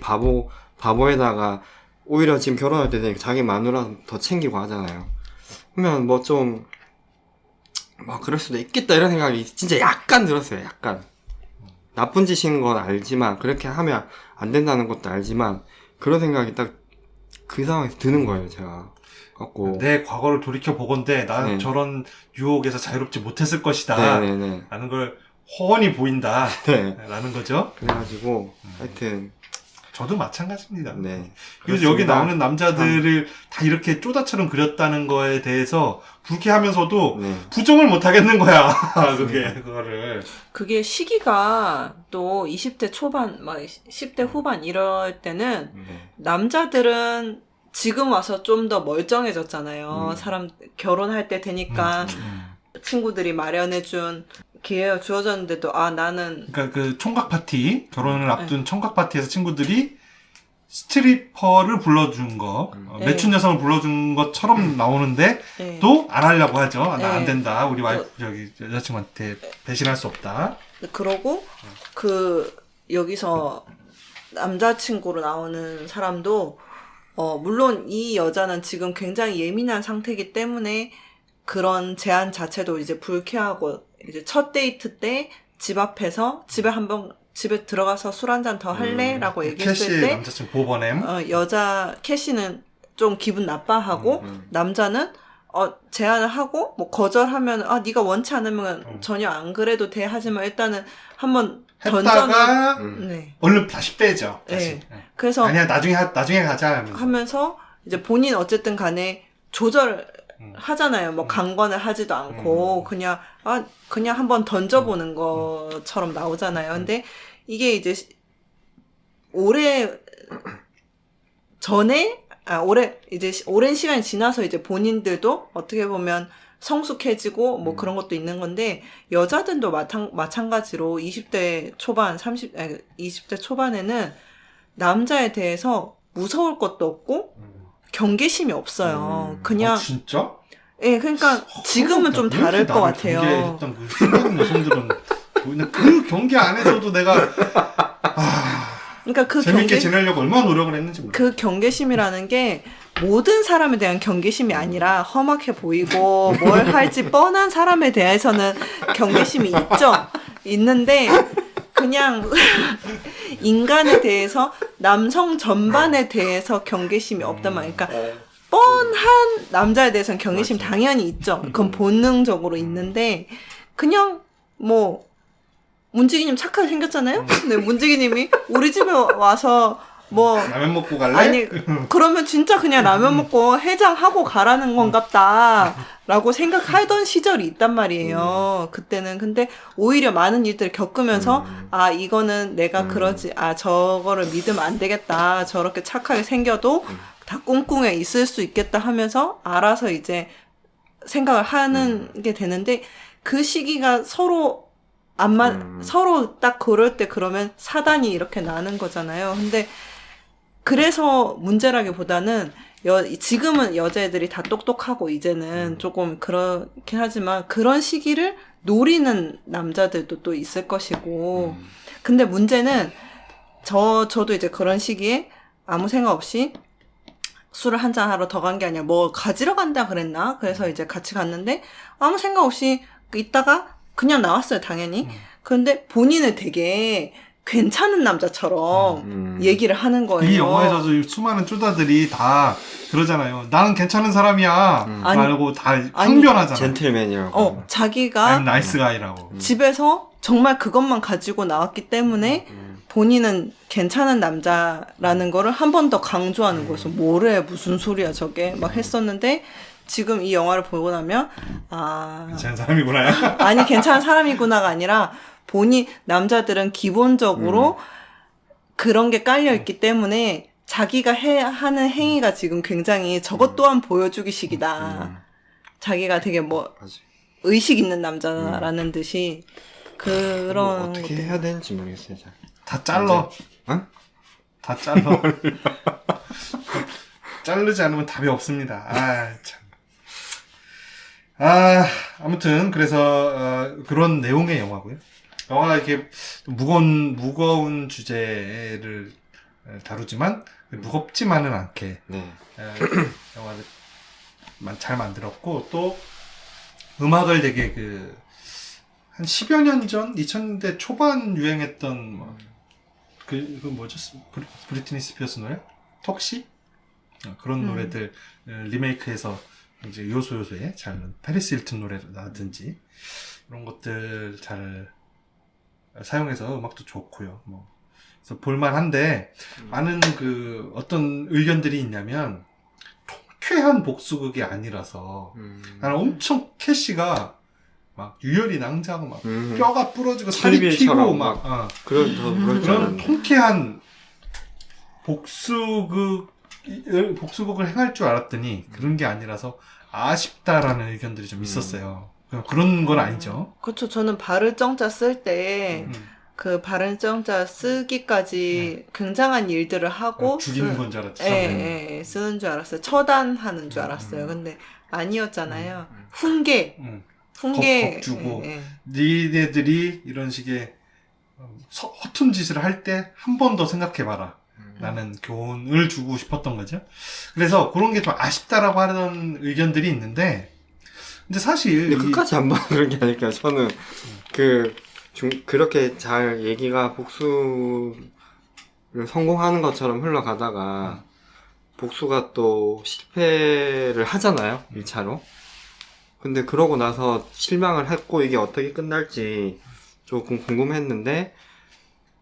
S3: 바보에다가 오히려 지금 결혼할 때 되니까 자기 마누라 더 챙기고 하잖아요. 그러면 뭐 좀 그럴 수도 있겠다 이런 생각이 진짜 약간 들었어요. 약간 나쁜 짓인 건 알지만 그렇게 하면 안 된다는 것도 알지만 그런 생각이 딱 그 상황에서 드는 거예요, 제가. 갖고
S1: 내 과거를 돌이켜 보건대 나는
S3: 네.
S1: 저런 유혹에서 자유롭지 못했을 것이다.
S3: 네네네.
S1: 라는 걸 훤히 보인다.
S3: 네.
S1: 라는 거죠.
S3: 그래가지고 하여튼
S1: 저도 마찬가지입니다.
S3: 네.
S1: 그래서 여기
S3: 그렇습니다.
S1: 나오는 남자들을 다 이렇게 쪼다처럼 그렸다는 거에 대해서 불쾌하면서도
S3: 네.
S1: 부정을 못 하겠는 거야. 그거를.
S2: 그게 시기가 또 20대 초반, 막 10대 후반 이럴 때는
S3: 네.
S2: 남자들은 지금 와서 좀 더 멀쩡해졌잖아요. 사람 결혼할 때 되니까 친구들이 마련해준 기회가 주어졌는데도 아 나는
S1: 그러니까 그 총각 파티, 결혼을 앞둔 총각 파티에서 친구들이 스트리퍼를 불러준 거,
S2: 네.
S1: 매춘 여성을 불러준 것처럼 나오는데
S2: 네.
S1: 또 안 하려고 하죠. 나 안
S2: 네.
S1: 된다. 우리 와이프 저기 여자친구한테 배신할 수 없다.
S2: 그러고 그 여기서 남자친구로 나오는 사람도 물론 이 여자는 지금 굉장히 예민한 상태이기 때문에 그런 제안 자체도 이제 불쾌하고 이제 첫 데이트 때 집 앞에서 집에 들어가서 술 한 잔 더 할래라고 얘기했을
S1: 캐시
S2: 때
S1: 남자친구 보버넴.
S2: 여자 캐시는 좀 기분 나빠하고 남자는 제안을 하고 뭐 거절하면 네가 원치 않으면 전혀 안 그래도 돼 하지만 일단은 한번
S1: 했다가
S2: 네.
S1: 얼른 다시 빼죠. 다시.
S2: 네. 그래서
S1: 아니야 나중에 가자
S2: 하면서 이제 본인 어쨌든 간에 조절을 하잖아요. 뭐 강권을 하지도 않고 그냥 한번 던져보는 것처럼 나오잖아요. 근데 이게 이제 오랜 시간이 지나서 이제 본인들도 어떻게 보면 성숙해지고 뭐 그런 것도 있는 건데 여자들도 마찬가지로 20대 초반에는 남자에 대해서 무서울 것도 없고 경계심이 없어요. 그냥
S1: 진짜?
S2: 그러니까 지금은 좀 다를 것 같아요.
S1: 경계했던 그 수많은 여성들은 그 경계 안에서도 내가
S2: 그러니까 그
S1: 재밌게 지내려고 얼마나 노력을 했는지 몰라.
S2: 그 경계심이라는 게 모든 사람에 대한 경계심이 아니라 험악해 보이고 뭘 할지 뻔한 사람에 대해서는 경계심이 있는데 그냥 인간에 대해서 남성 전반에 대해서 경계심이 없단 말이에요. 그러니까 뻔한 남자에 대해서는 경계심 당연히 있죠. 그건 본능적으로 있는데 그냥 뭐 문지기님 착하게 생겼잖아요. 근데 문지기님이 우리 집에 와서 뭐
S1: 라면 먹고 갈래?
S2: 아니 그러면 진짜 그냥 라면 먹고 해장하고 가라는 건갑다 라고 생각하던 시절이 있단 말이에요. 그때는. 근데 오히려 많은 일들을 겪으면서 이거는 내가 그러지 저거를 믿으면 안 되겠다. 저렇게 착하게 생겨도 다 꿍꿍해 있을 수 있겠다 하면서 알아서 이제 생각을 하는 게 되는데 그 시기가 서로 서로 딱 그럴 때 그러면 사단이 이렇게 나는 거잖아요. 근데 그래서 문제라기보다는 지금은 여자애들이 다 똑똑하고 이제는 조금 그렇긴 하지만 그런 시기를 노리는 남자들도 또 있을 것이고 근데 문제는 저도 이제 그런 시기에 아무 생각 없이 술을 한잔 하러 더 간 게 아니라 뭐 가지러 간다 그랬나? 그래서 이제 같이 갔는데 아무 생각 없이 있다가 그냥 나왔어요, 당연히. 그런데 본인은 되게 괜찮은 남자처럼 얘기를 하는 거예요.
S1: 이 영화에서도 수많은 쪼다들이 다 그러잖아요. 나는 괜찮은 사람이야. 말고 다 항변하잖아.
S3: 젠틀맨이라고.
S2: 자기가
S1: I'm nice guy라고.
S2: 집에서 정말 그것만 가지고 나왔기 때문에 본인은 괜찮은 남자라는 거를 한 번 더 강조하는 거예요. 뭐래 무슨 소리야 저게 막 했었는데 지금 이 영화를 보고 나면
S1: 괜찮은 사람이구나요.
S2: 아니 괜찮은 사람이구나가 아니라 남자들은 기본적으로 그런 게 깔려있기 때문에 자기가 하는 행위가 지금 굉장히 저것 또한 보여주기식이다. 자기가 되게 뭐 의식 있는 남자라는 듯이 그런
S3: 어떻게 해야 되는지 모르겠어요.
S1: 다 잘러.
S3: 어?
S1: 다 잘러. 자르지 않으면 답이 없습니다. 참. 아무튼 그래서 그런 내용의 영화고요. 영화가 이렇게 무거운 주제를 다루지만 무겁지만은 않게 영화를 잘 만들었고 또 음악을 되게 한 10여 년 전, 2000년대 초반 유행했던 그 뭐죠? 브리트니 스피어스 노래? 턱시? 그런 노래들 리메이크해서 이제 요소요소에 잘 페리스 힐튼 노래라든지 이런 것들 잘 사용해서 음악도 좋고요. 뭐 그래서 볼만한데 많은 그 어떤 의견들이 있냐면 통쾌한 복수극이 아니라서 나는 엄청 캐시가 막 유혈이 낭자고 막 뼈가 부러지고 살이 튀고
S3: 킬빌처럼
S1: 막
S3: 그럴 줄
S1: 그런
S3: 알았는데.
S1: 통쾌한 복수극을 행할 줄 알았더니 그런 게 아니라서 아쉽다라는 의견들이 좀 있었어요. 그런 건 아니죠.
S2: 그렇죠. 저는 발을 정자 쓸 때 그 발을 정자 쓰기까지 굉장한 일들을 하고
S1: 죽이는 건 줄 알았죠.
S2: 예, 쓰는 줄 알았어요. 처단하는 줄 알았어요. 근데 아니었잖아요. 훈계. 훈계.
S1: 겁 주고.
S2: 예.
S1: 니네들이 이런 식의 허튼 짓을 할 때 한 번 더 생각해봐라. 라는 교훈을 주고 싶었던 거죠. 그래서 그런 게 좀 아쉽다라고 하는 의견들이 있는데, 근데 사실.
S3: 근데 끝까지 안 봐도 그런 게 아닐까요? 저는 그렇게 잘 얘기가 복수를 성공하는 것처럼 흘러가다가 복수가 또 실패를 하잖아요. 1차로. 근데 그러고 나서 실망을 했고 이게 어떻게 끝날지 조금 궁금했는데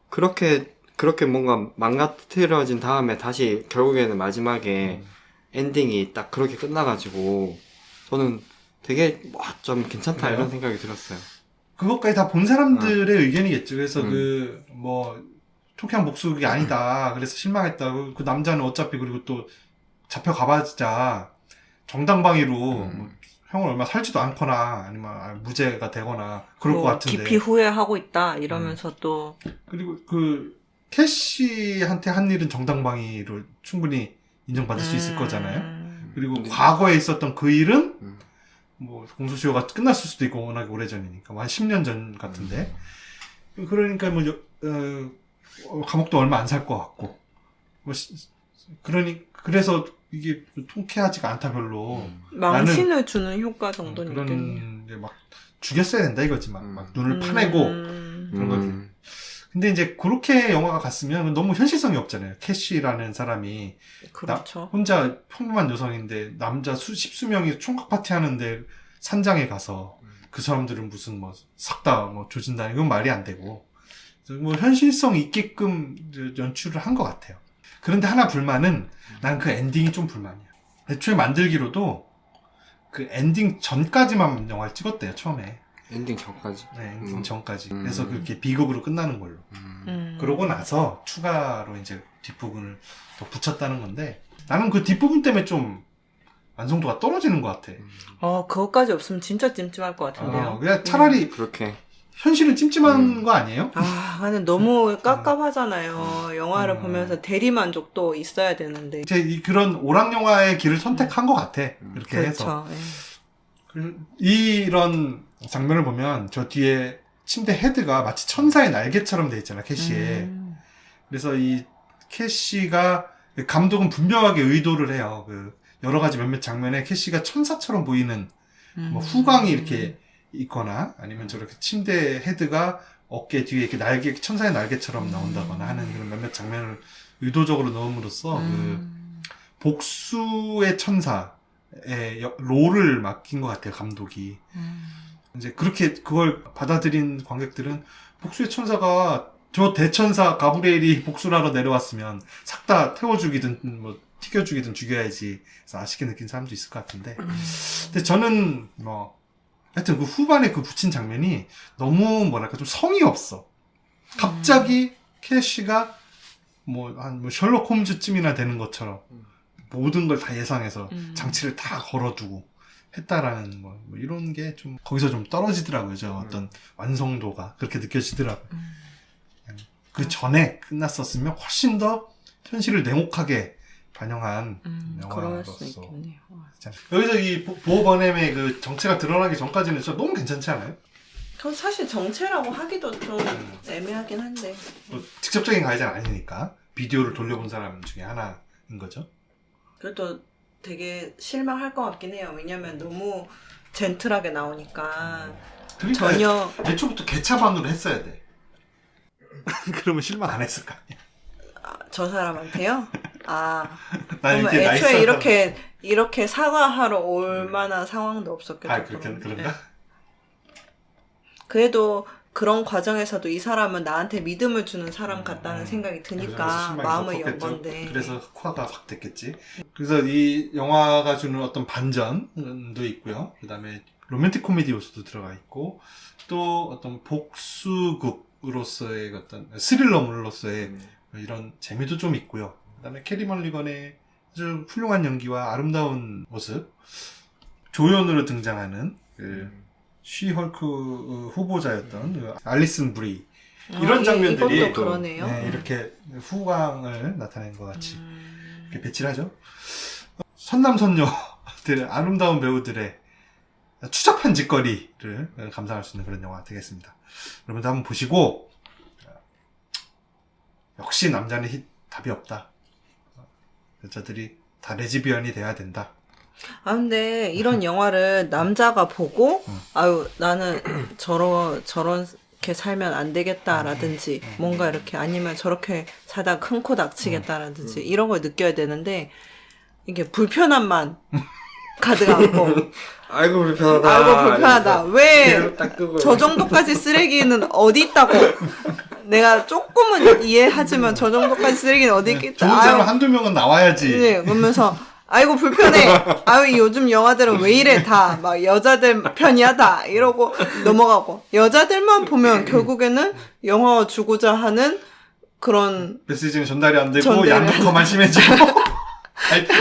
S3: 그렇게 뭔가 망가뜨려진 다음에 다시 결국에는 마지막에 엔딩이 딱 그렇게 끝나가지고 저는 되게 좀 괜찮다
S1: 그래요?
S3: 이런 생각이 들었어요.
S1: 그것까지 다 본 사람들의 의견이겠죠. 그래서 통쾌한 복수극이 아니다. 그래서 실망했다. 그 남자는 어차피 그리고 또 잡혀가봐자 정당방위로 뭐 형을 얼마 살지도 않거나 아니면 무죄가 되거나 그럴 것 같은데.
S2: 깊이 후회하고 있다 이러면서 또
S1: 그리고 그 캐시한테 한 일은 정당방위로 충분히 인정받을 수 있을 거잖아요. 그리고 과거에 있었던 그 일은 뭐 공소시효가 끝났을 수도 있고 워낙에 오래전이니까 한 10년 전 같은데 그러니까 뭐 감옥도 얼마 안 살 것 같고 뭐 그래서 이게 통쾌하지가 않다 별로.
S2: 망신을 주는 효과 정도는 있겠네요.
S1: 그런 이제 막 죽였어야 된다 이거지 막 눈을 파내고 그런 거지. 근데 이제 그렇게 영화가 갔으면 너무 현실성이 없잖아요. 캐시라는 사람이
S2: 그렇죠.
S1: 혼자 평범한 여성인데 남자 십수 명이 총각 파티 하는데 산장에 가서 그 사람들은 무슨 뭐 싹 다 뭐 조진다 이건 말이 안 되고 뭐 현실성 있게끔 연출을 한 것 같아요. 그런데 하나 불만은 난 그 엔딩이 좀 불만이야. 애초에 만들기로도 그 엔딩 전까지만 영화를 찍었대요 처음에.
S3: 엔딩 전까지.
S1: 네, 엔딩 전까지. 그래서 그렇게 비극으로 끝나는 걸로.
S2: 음.
S1: 그러고 나서 추가로 이제 뒷부분을 더 붙였다는 건데 나는 그 뒷부분 때문에 좀 완성도가 떨어지는 것 같아.
S2: 그것까지 없으면 진짜 찜찜할 것 같은데요.
S1: 그냥 차라리
S3: 그렇게.
S1: 현실은 찜찜한 거 아니에요?
S2: 근데 너무 깝깝하잖아요. 영화를 보면서 대리만족도 있어야 되는데.
S1: 이제 그런 오락 영화의 길을 선택한 것 같아. 이렇게 해서.
S2: 그렇죠.
S1: 이런 장면을 보면 저 뒤에 침대 헤드가 마치 천사의 날개처럼 돼 있잖아, 캐시에. 그래서 이 캐시가 감독은 분명하게 의도를 해요. 그 여러 가지 몇몇 장면에 캐시가 천사처럼 보이는 뭐 후광이 이렇게 있거나 아니면 저렇게 침대 헤드가 어깨 뒤에 이렇게 천사의 날개처럼 나온다거나 하는 그런 몇몇 장면을 의도적으로 넣음으로써 그 복수의 천사의 롤을 맡긴 것 같아요, 감독이. 이제 그렇게 그걸 받아들인 관객들은 복수의 천사가 저 대천사 가브리엘이 복수를 하러 내려왔으면 싹 다 태워 죽이든 뭐 튀겨 죽이든 죽여야지. 그래서 아쉽게 느낀 사람도 있을 것 같은데. 근데 저는 뭐 하여튼 그 후반에 그 붙인 장면이 너무 뭐랄까 좀 성의 없어. 갑자기 캐시가 뭐 셜록 홈즈쯤이나 되는 것처럼 모든 걸 다 예상해서 장치를 다 걸어두고 했다라는 뭐 이런 게 좀 거기서 좀 떨어지더라고요. 저 어떤 완성도가 그렇게 느껴지더라고요. 그 전에 끝났었으면 훨씬 더 현실을 냉혹하게 반영한
S2: 그럴 수
S1: 영화로서.
S2: 있겠네요.
S1: 여기서 이 보 버넴의 그 정체가 드러나기 전까지는 진짜 너무 괜찮지 않아요?
S2: 그건 사실 정체라고 하기도 좀 애매하긴 한데.
S1: 뭐 직접적인 가해자는 아니니까 비디오를 돌려본 사람 중에 하나인 거죠.
S2: 그래도 되게 실망할 것 같긴 해요. 왜냐면 너무 젠틀하게 나오니까
S1: 그러니까
S2: 전혀
S1: 애초부터 개차반으로 했어야 돼. 그러면 실망 안 했을 거 아니야.
S2: 저 사람한테요? 아,
S1: 난
S2: 그러면
S1: 이렇게
S2: 애초에
S1: 나이스하다.
S2: 이렇게 사과하러 올 만한 상황도 없었겠죠.
S1: 아, 그런가?
S2: 네. 그래도 그런 과정에서도 이 사람은 나한테 믿음을 주는 사람 같다는 생각이
S1: 그래서
S2: 드니까
S1: 실망이
S2: 마음을
S1: 더
S2: 연
S1: 컸겠죠.
S2: 건데.
S1: 그래서 화가 확 됐겠지. 그래서 이 영화가 주는 어떤 반전도 있고요. 그 다음에 로맨틱 코미디 요소도 들어가 있고, 또 어떤 복수극으로서의 어떤 스릴러물로서의 이런 재미도 좀 있고요. 그 다음에 캐리 멀리건의 아주 훌륭한 연기와 아름다운 모습, 조연으로 등장하는 그 쉬헐크 후보자였던 그 알리슨 브리, 이런 장면들이
S2: 이것도 그러네요.
S1: 네, 이렇게 후광을 나타낸 것 같이 이렇게 배치를 하죠. 선남선녀들의 아름다운 배우들의 추잡한 짓거리를 감상할 수 있는 그런 영화가 되겠습니다. 여러분도 한번 보시고, 역시 남자는 답이 없다. 여자들이 다 레즈비언이 돼야 된다.
S2: 아, 근데 이런 영화를 남자가 보고, 아유, 나는 저렇게 살면 안 되겠다라든지, 뭔가 이렇게, 아니면 저렇게 살다 큰 코 닥치겠다라든지, 이런 걸 느껴야 되는데, 이게 불편함만 가득 안고,
S3: 아이고 불편하다.
S2: 아이고, 불편하다. 왜
S3: 딱 끄고.
S2: 저 정도까지 쓰레기는 어디 있다고? 내가 조금은 이해하지만 저 정도까지 쓰레기는 어디 있겠다.
S1: 좋은 사람 한두 명은 나와야지.
S2: 네, 그러면서 아이고 불편해. 아유 요즘 영화들은 왜 이래 다 막 여자들 편이야 다 이러고 넘어가고 여자들만 보면 결국에는 영화 주고자 하는 그런
S1: 메시지는 전달이 안 되고
S2: 전달이
S1: 양극화만 심해지고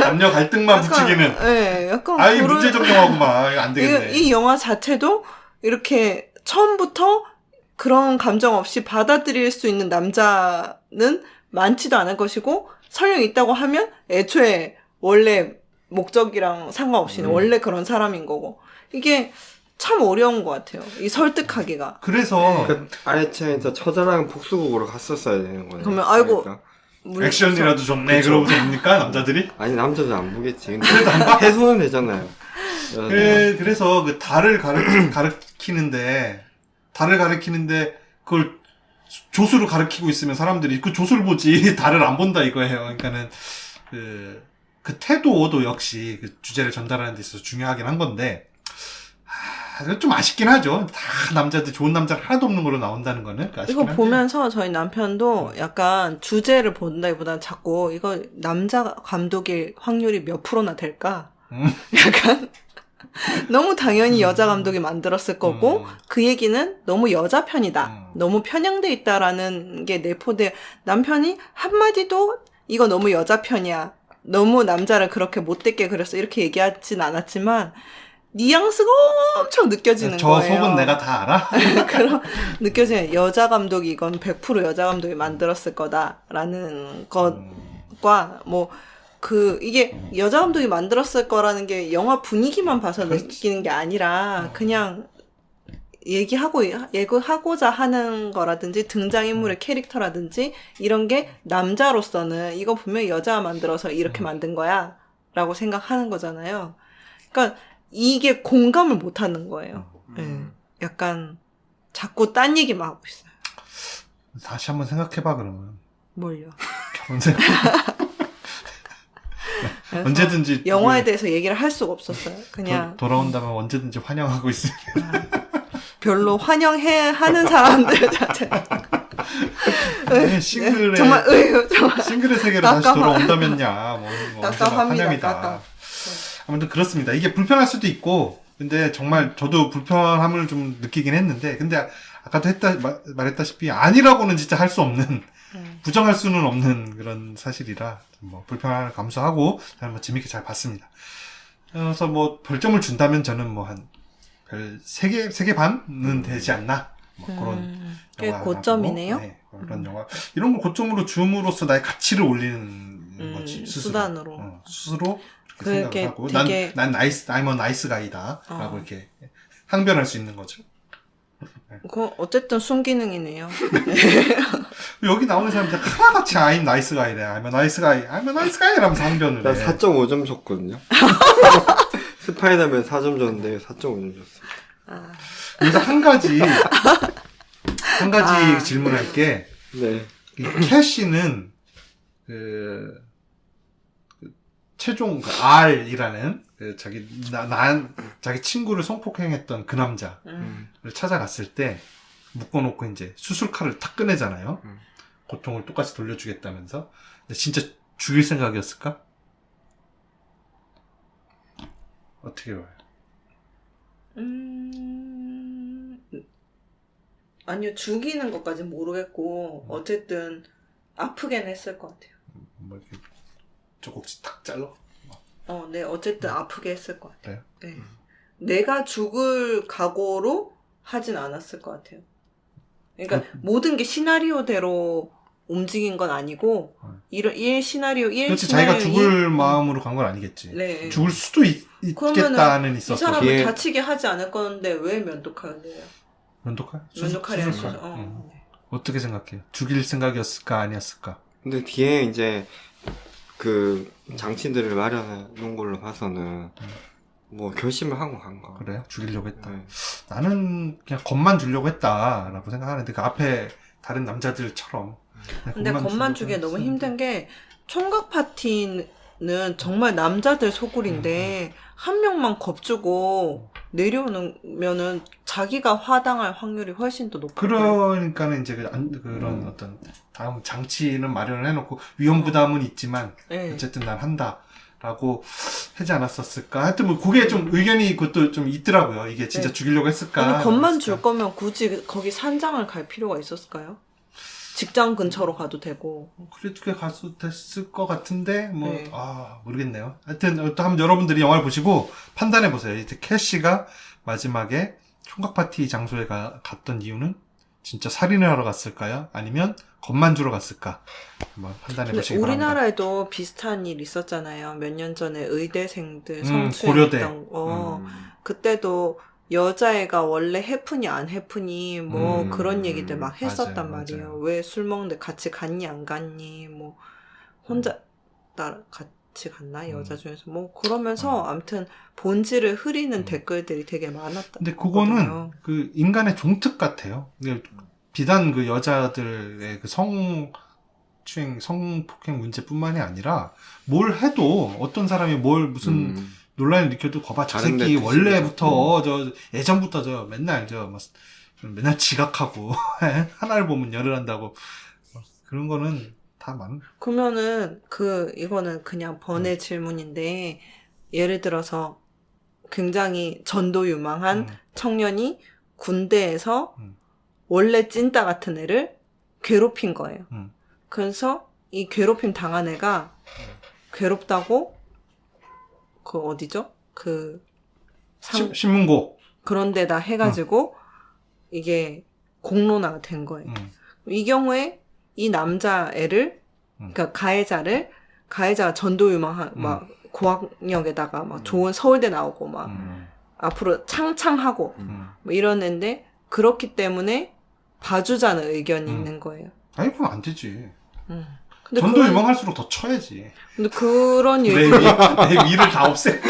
S1: 남녀 갈등만 붙이기는.
S2: 예, 약간
S1: 아이
S2: 그런-
S1: 문제적 영화구만. 이거 안 되겠네.
S2: 이 영화 자체도 이렇게 처음부터 그런 감정 없이 받아들일 수 있는 남자는 많지도 않을 것이고 설령 있다고 하면 애초에 원래 목적이랑 상관없이 원래 그런 사람인 거고 이게 참 어려운 것 같아요. 이 설득하기가.
S1: 그래서
S3: 그 아예 진짜 처절한 복수극으로 갔었어야 되는 거네.
S2: 그러면 아이고.
S3: 그러니까.
S1: 액션이라도 좋네. 그러고 됩니까 남자들이?
S3: 아니 남자도 안 보겠지. 근데 해소는 되잖아요.
S1: 그래서 그 달을 가르치는데 그걸 조수로 가르치고 있으면 사람들이 그 조수를 보지 달을 안 본다 이거예요. 그러니까는 그 태도도 역시 그 주제를 전달하는 데 있어서 중요하긴 한 건데, 좀 아쉽긴 하죠. 다 남자들, 좋은 남자는 하나도 없는 걸로 나온다는 거는. 아쉽긴
S2: 이거
S1: 한데.
S2: 보면서 저희 남편도 약간 주제를 본다기보다는 자꾸 이거 남자 감독일 확률이 몇 프로나 될까? 약간 너무 당연히 여자 감독이 만들었을 거고 그 얘기는 너무 여자 편이다. 너무 편향돼 있다라는 게 내포돼. 남편이 한마디도 이거 너무 여자 편이야. 너무 남자를 그렇게 못되게 그렸어. 이렇게 얘기하진 않았지만 뉘앙스가 엄청 느껴지는
S1: 저
S2: 거예요.
S1: 속은 내가 다 알아?
S2: 그런 느껴지는 여자 감독이 이건 100% 여자 감독이 만들었을 거다라는 것과 뭐 이게 여자 감독이 만들었을 거라는 게 영화 분위기만 봐서 느끼는 게 아니라 그냥 얘기하고자 하는 거라든지 등장인물의 캐릭터라든지 이런 게 남자로서는 이거 분명히 여자가 만들어서 이렇게 만든 거야 라고 생각하는 거잖아요. 그러니까 이게 공감을 못 하는 거예요. 약간 자꾸 딴 얘기만 하고 있어요.
S1: 다시 한번 생각해봐 그러면.
S2: 뭘요?
S1: 결혼 생각.
S2: 그래서
S1: 언제든지
S2: 영화에 대해서 얘기를 할 수가 없었어요. 그냥
S1: 돌아온다면 언제든지 환영하고 있습니다.
S2: 별로 하는 사람들 자체.
S1: 네, 싱글의
S2: 정말 정말
S1: 싱글의 세계로 다시
S2: 깝깝하-
S1: 돌아온다면야 뭐 언제나
S2: 깝깝합니다.
S1: 환영이다.
S2: 깝깝.
S1: 아무튼 그렇습니다. 이게 불편할 수도 있고, 근데 정말 저도 불편함을 좀 느끼긴 했는데, 근데 아까도 말했다시피 아니라고는 진짜 할 수 없는, 부정할 수는 없는 그런 사실이라 뭐 불편함을 감수하고 뭐 재밌게 잘 봤습니다. 그래서 뭐 별점을 준다면 저는 뭐 한 별 3개 반은 되지 않나. 뭐 그런
S2: 꽤
S1: 영화
S2: 고점이네요.
S1: 네, 그런 영화. 이런 걸 고점으로 줌으로써 나의 가치를 올리는 거지. 스스로.
S2: 수단으로.
S1: 스스로
S2: 그게
S1: 그렇게 생각을 하고
S2: 되게-
S1: 난 I'm a nice guy다라고 이렇게 항변할 수 있는 거죠.
S2: 어쨌든 순기능이네요.
S1: 여기 나오는 사람들 하나같이 I'm nice guy래. I'm a nice guy. I'm a nice guy 라면서 항변을
S3: 난
S1: 해.
S3: 4.5점 줬거든요. 스파이더맨 4점 줬는데 4.5점 줬어.
S2: 아,
S1: 여기서 한 가지 질문할게.
S3: 네.
S1: 이 캐시는 그 최종 그 R이라는 그 자기 친구를 성폭행했던 그 남자를 찾아갔을 때 묶어놓고 이제 수술칼을 탁 꺼내잖아요. 고통을 똑같이 돌려주겠다면서. 근데 진짜 죽일 생각이었을까? 어떻게 봐요?
S2: 아니요, 죽이는 것까진 모르겠고, 어쨌든, 아프긴 했을 것 같아요.
S1: 뭐 이렇게 조금씩 탁 잘라?
S2: 네, 어쨌든 아프게 했을 것 같아요.
S1: 그래요?
S2: 네. 내가 죽을 각오로 하진 않았을 것 같아요. 그러니까, 모든 게 시나리오대로 움직인 건 아니고, 일 시나리오,
S1: 그렇지, 자기가 죽을 마음으로 간 건 아니겠지.
S2: 네.
S1: 죽을 수도 있겠다는
S2: 이
S1: 있었고.
S2: 사람을
S3: 뒤에-
S2: 다치게 하지 않을 건데, 왜 면도칼이에요?
S1: 면도칼?
S2: 면도칼이라는
S1: 수술칼.
S2: 거죠.
S1: 응.
S2: 네.
S1: 어떻게 생각해요? 죽일 생각이었을까 아니었을까?
S3: 근데 뒤에 이제 그 장치들을 마련해 놓은 걸로 봐서는 뭐 결심을 하고 간 거.
S1: 그래요? 죽이려고 했다.
S3: 네.
S1: 나는 그냥 겁만 주려고 했다라고 생각하는데 그 앞에 다른 남자들처럼. 그냥
S2: 근데 겁만
S1: 주려고
S2: 주기에 너무
S1: 했었는데.
S2: 힘든 게 총각 파티는 정말 남자들 소굴인데 한 명만 겁주고 내려오면은 자기가 화당할 확률이 훨씬 더 높아요.
S1: 그러니까는 이제 그런 어떤 다음 장치는 마련을 해놓고 위험 부담은 있지만
S2: 네.
S1: 어쨌든 난 한다라고 하지 않았었을까? 하여튼 뭐 그게 좀 의견이 그것도 좀 있더라고요. 이게 진짜
S2: 네.
S1: 죽이려고 했을까?
S2: 아니 겁만
S1: 안
S2: 줄
S1: 했을까?
S2: 거면 굳이 거기 산장을 갈 필요가 있었을까요? 직장 근처로 가도 되고.
S1: 그래도 꽤 가수 됐을 것 같은데 뭐
S2: 네.
S1: 모르겠네요. 하여튼 또 한번 여러분들이 영화를 보시고 판단해 보세요. 이제 캐시가 마지막에 총각 파티 장소에 갔던 이유는 진짜 살인을 하러 갔을까요? 아니면 겁만 주러 갔을까? 한번 판단해
S2: 근데
S1: 보시기 바랍니다.
S2: 우리나라에도 비슷한 일 있었잖아요. 몇 년 전에 의대생들
S1: 고려대.
S2: 성추행했던 거. 그때도 여자애가 원래 해프니 안 해프니 뭐 그런 얘기들 막 했었단
S1: 맞아요,
S2: 말이에요.
S1: 맞아요.
S2: 왜 술 먹는데 같이 갔니 안 갔니 뭐 혼자 같이 갔나 여자 중에서 뭐 그러면서 아무튼 본질을 흐리는 댓글들이 되게 많았다.
S1: 근데 그거는 그 인간의 종특 같아요. 근데 비단 그 여자들의 그 성폭행 문제뿐만이 아니라 뭘 해도 어떤 사람이 무슨 논란을 일으켜도 거봐 저
S3: 다른
S1: 새끼
S3: 데
S1: 원래부터 예전부터 맨날 맨날 지각하고 하나를 보면 열을 한다고 그런 거는 다 많은.
S2: 그러면은 이거는 그냥 번외 질문인데 예를 들어서 굉장히 전도유망한 청년이 군대에서 원래 찐따 같은 애를 괴롭힌 거예요. 그래서 이 괴롭힘 당한 애가 괴롭다고 어디죠?
S1: 신문고.
S2: 그런 데다 해가지고 이게 공론화가 된 거예요. 이 경우에 이 남자애를 그러니까 가해자가 전도유망한 막 고학력에다가 막 좋은 서울대 나오고 막 앞으로 창창하고 뭐 이런 애인데 그렇기 때문에 봐주자는 의견이 있는 거예요.
S1: 아니 그럼 안 되지.
S2: 근데
S1: 전도 유망할수록 더 쳐야지.
S2: 근데 그런
S1: 내
S2: 일들
S1: 위를 다 없애.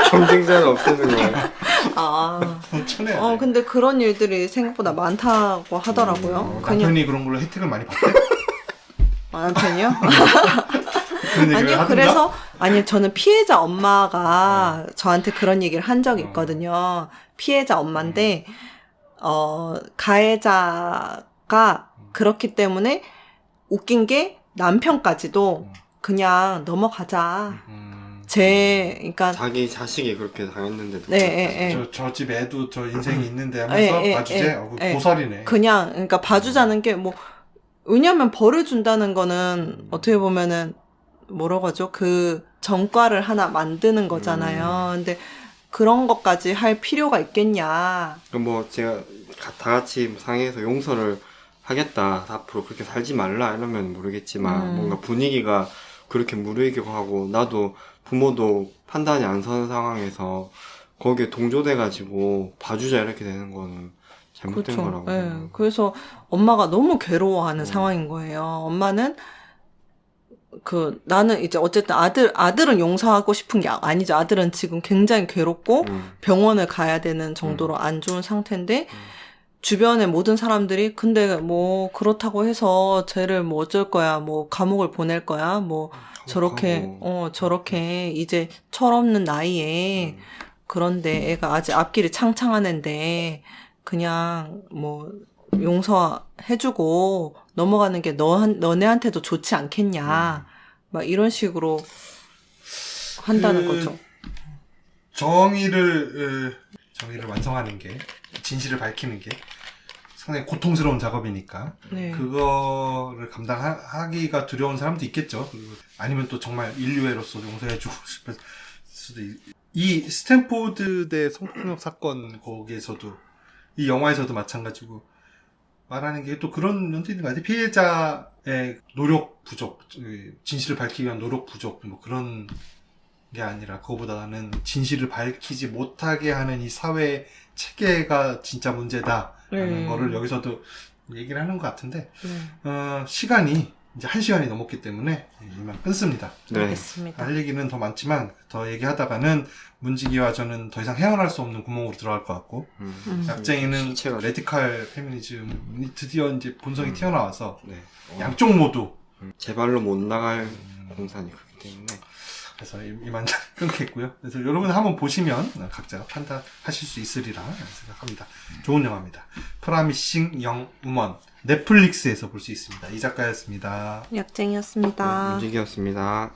S3: 경쟁자를 없애는 거예요.
S1: 더 쳐내야 돼.
S2: 근데 그런 일들이 생각보다 많다고 하더라고요. 그냥
S1: 남편이 그런 걸로 혜택을 많이 받대?
S2: 남편이요?
S1: 그런 얘기를
S2: 아니요,
S1: 하던가?
S2: 그래서, 저는 피해자 엄마가 저한테 그런 얘기를 한 적이 있거든요. 피해자 엄마인데, 가해자가 그렇기 때문에 웃긴 게 남편까지도 그냥 넘어가자. 그러니까.
S3: 자기 자식이 그렇게 당했는데도.
S2: 네.
S1: 저 집 애도 저 인생이 있는데 하면서 봐주제? 고살이네.
S2: 그러니까 봐주자는 게 왜냐면 벌을 준다는 거는 어떻게 보면은 뭐라고 하죠? 전과를 하나 만드는 거잖아요. 근데 그런 것까지 할 필요가 있겠냐.
S3: 뭐 제가 다 같이 상의해서 용서를 하겠다. 앞으로 그렇게 살지 말라 이러면 모르겠지만 뭔가 분위기가 그렇게 무르익고 나도 부모도 판단이 안 서는 상황에서 거기에 동조돼가지고 봐주자 이렇게 되는 거는 잘못된
S2: 그렇죠.
S3: 거라고.
S2: 그래서 엄마가 너무 괴로워하는 상황인 거예요. 엄마는 나는 이제 어쨌든 아들은 용서하고 싶은 게 아니죠. 아들은 지금 굉장히 괴롭고 병원을 가야 되는 정도로 안 좋은 상태인데, 주변의 모든 사람들이, 근데 뭐, 그렇다고 해서 쟤를 뭐 어쩔 거야, 뭐, 감옥을 보낼 거야, 뭐, 저렇게, 이제 철없는 나이에, 그런데 애가 아직 앞길이 창창한 앤데, 그냥, 뭐, 용서해주고, 넘어가는 게 너네한테도 좋지 않겠냐. 막 이런 식으로 한다는 거죠.
S1: 정의를 완성하는 게, 진실을 밝히는 게 상당히 고통스러운 작업이니까,
S2: 네.
S1: 그거를 감당하기가 두려운 사람도 있겠죠. 아니면 또 정말 인류애로서 용서해주고 싶을 수도 이 스탠포드대 성폭력 사건 거기에서도, 이 영화에서도 마찬가지고, 말하는 게 또 그런 면도 있는 것 같아요. 피해자의 노력 부족, 진실을 밝히기 위한 노력 부족, 뭐 그런 게 아니라, 그거보다는 진실을 밝히지 못하게 하는 이 사회 체계가 진짜 문제다라는 거를 여기서도 얘기를 하는 것 같은데, 시간이 이제 1시간이 넘었기 때문에 이만 끊습니다.
S3: 네.
S2: 알겠습니다.
S1: 할 얘기는 더 많지만, 더 얘기하다가는 문지기와 저는 더 이상 헤어날 수 없는 구멍으로 들어갈 것 같고, 약쟁이는
S3: 신체가-
S1: 레디칼 페미니즘이 드디어 이제 본성이 튀어나와서
S3: 네.
S1: 양쪽 모두,
S3: 제 발로 못 나갈 공산이 크기 때문에.
S1: 그래서 이만 끊겠고요. 그래서 여러분 한번 보시면 각자 판단하실 수 있으리라 생각합니다. 좋은 영화입니다. 프라미싱 영 우먼, 넷플릭스에서 볼 수 있습니다. 이 작가였습니다.
S2: 약쟁이였습니다.
S3: 문직이었습니다.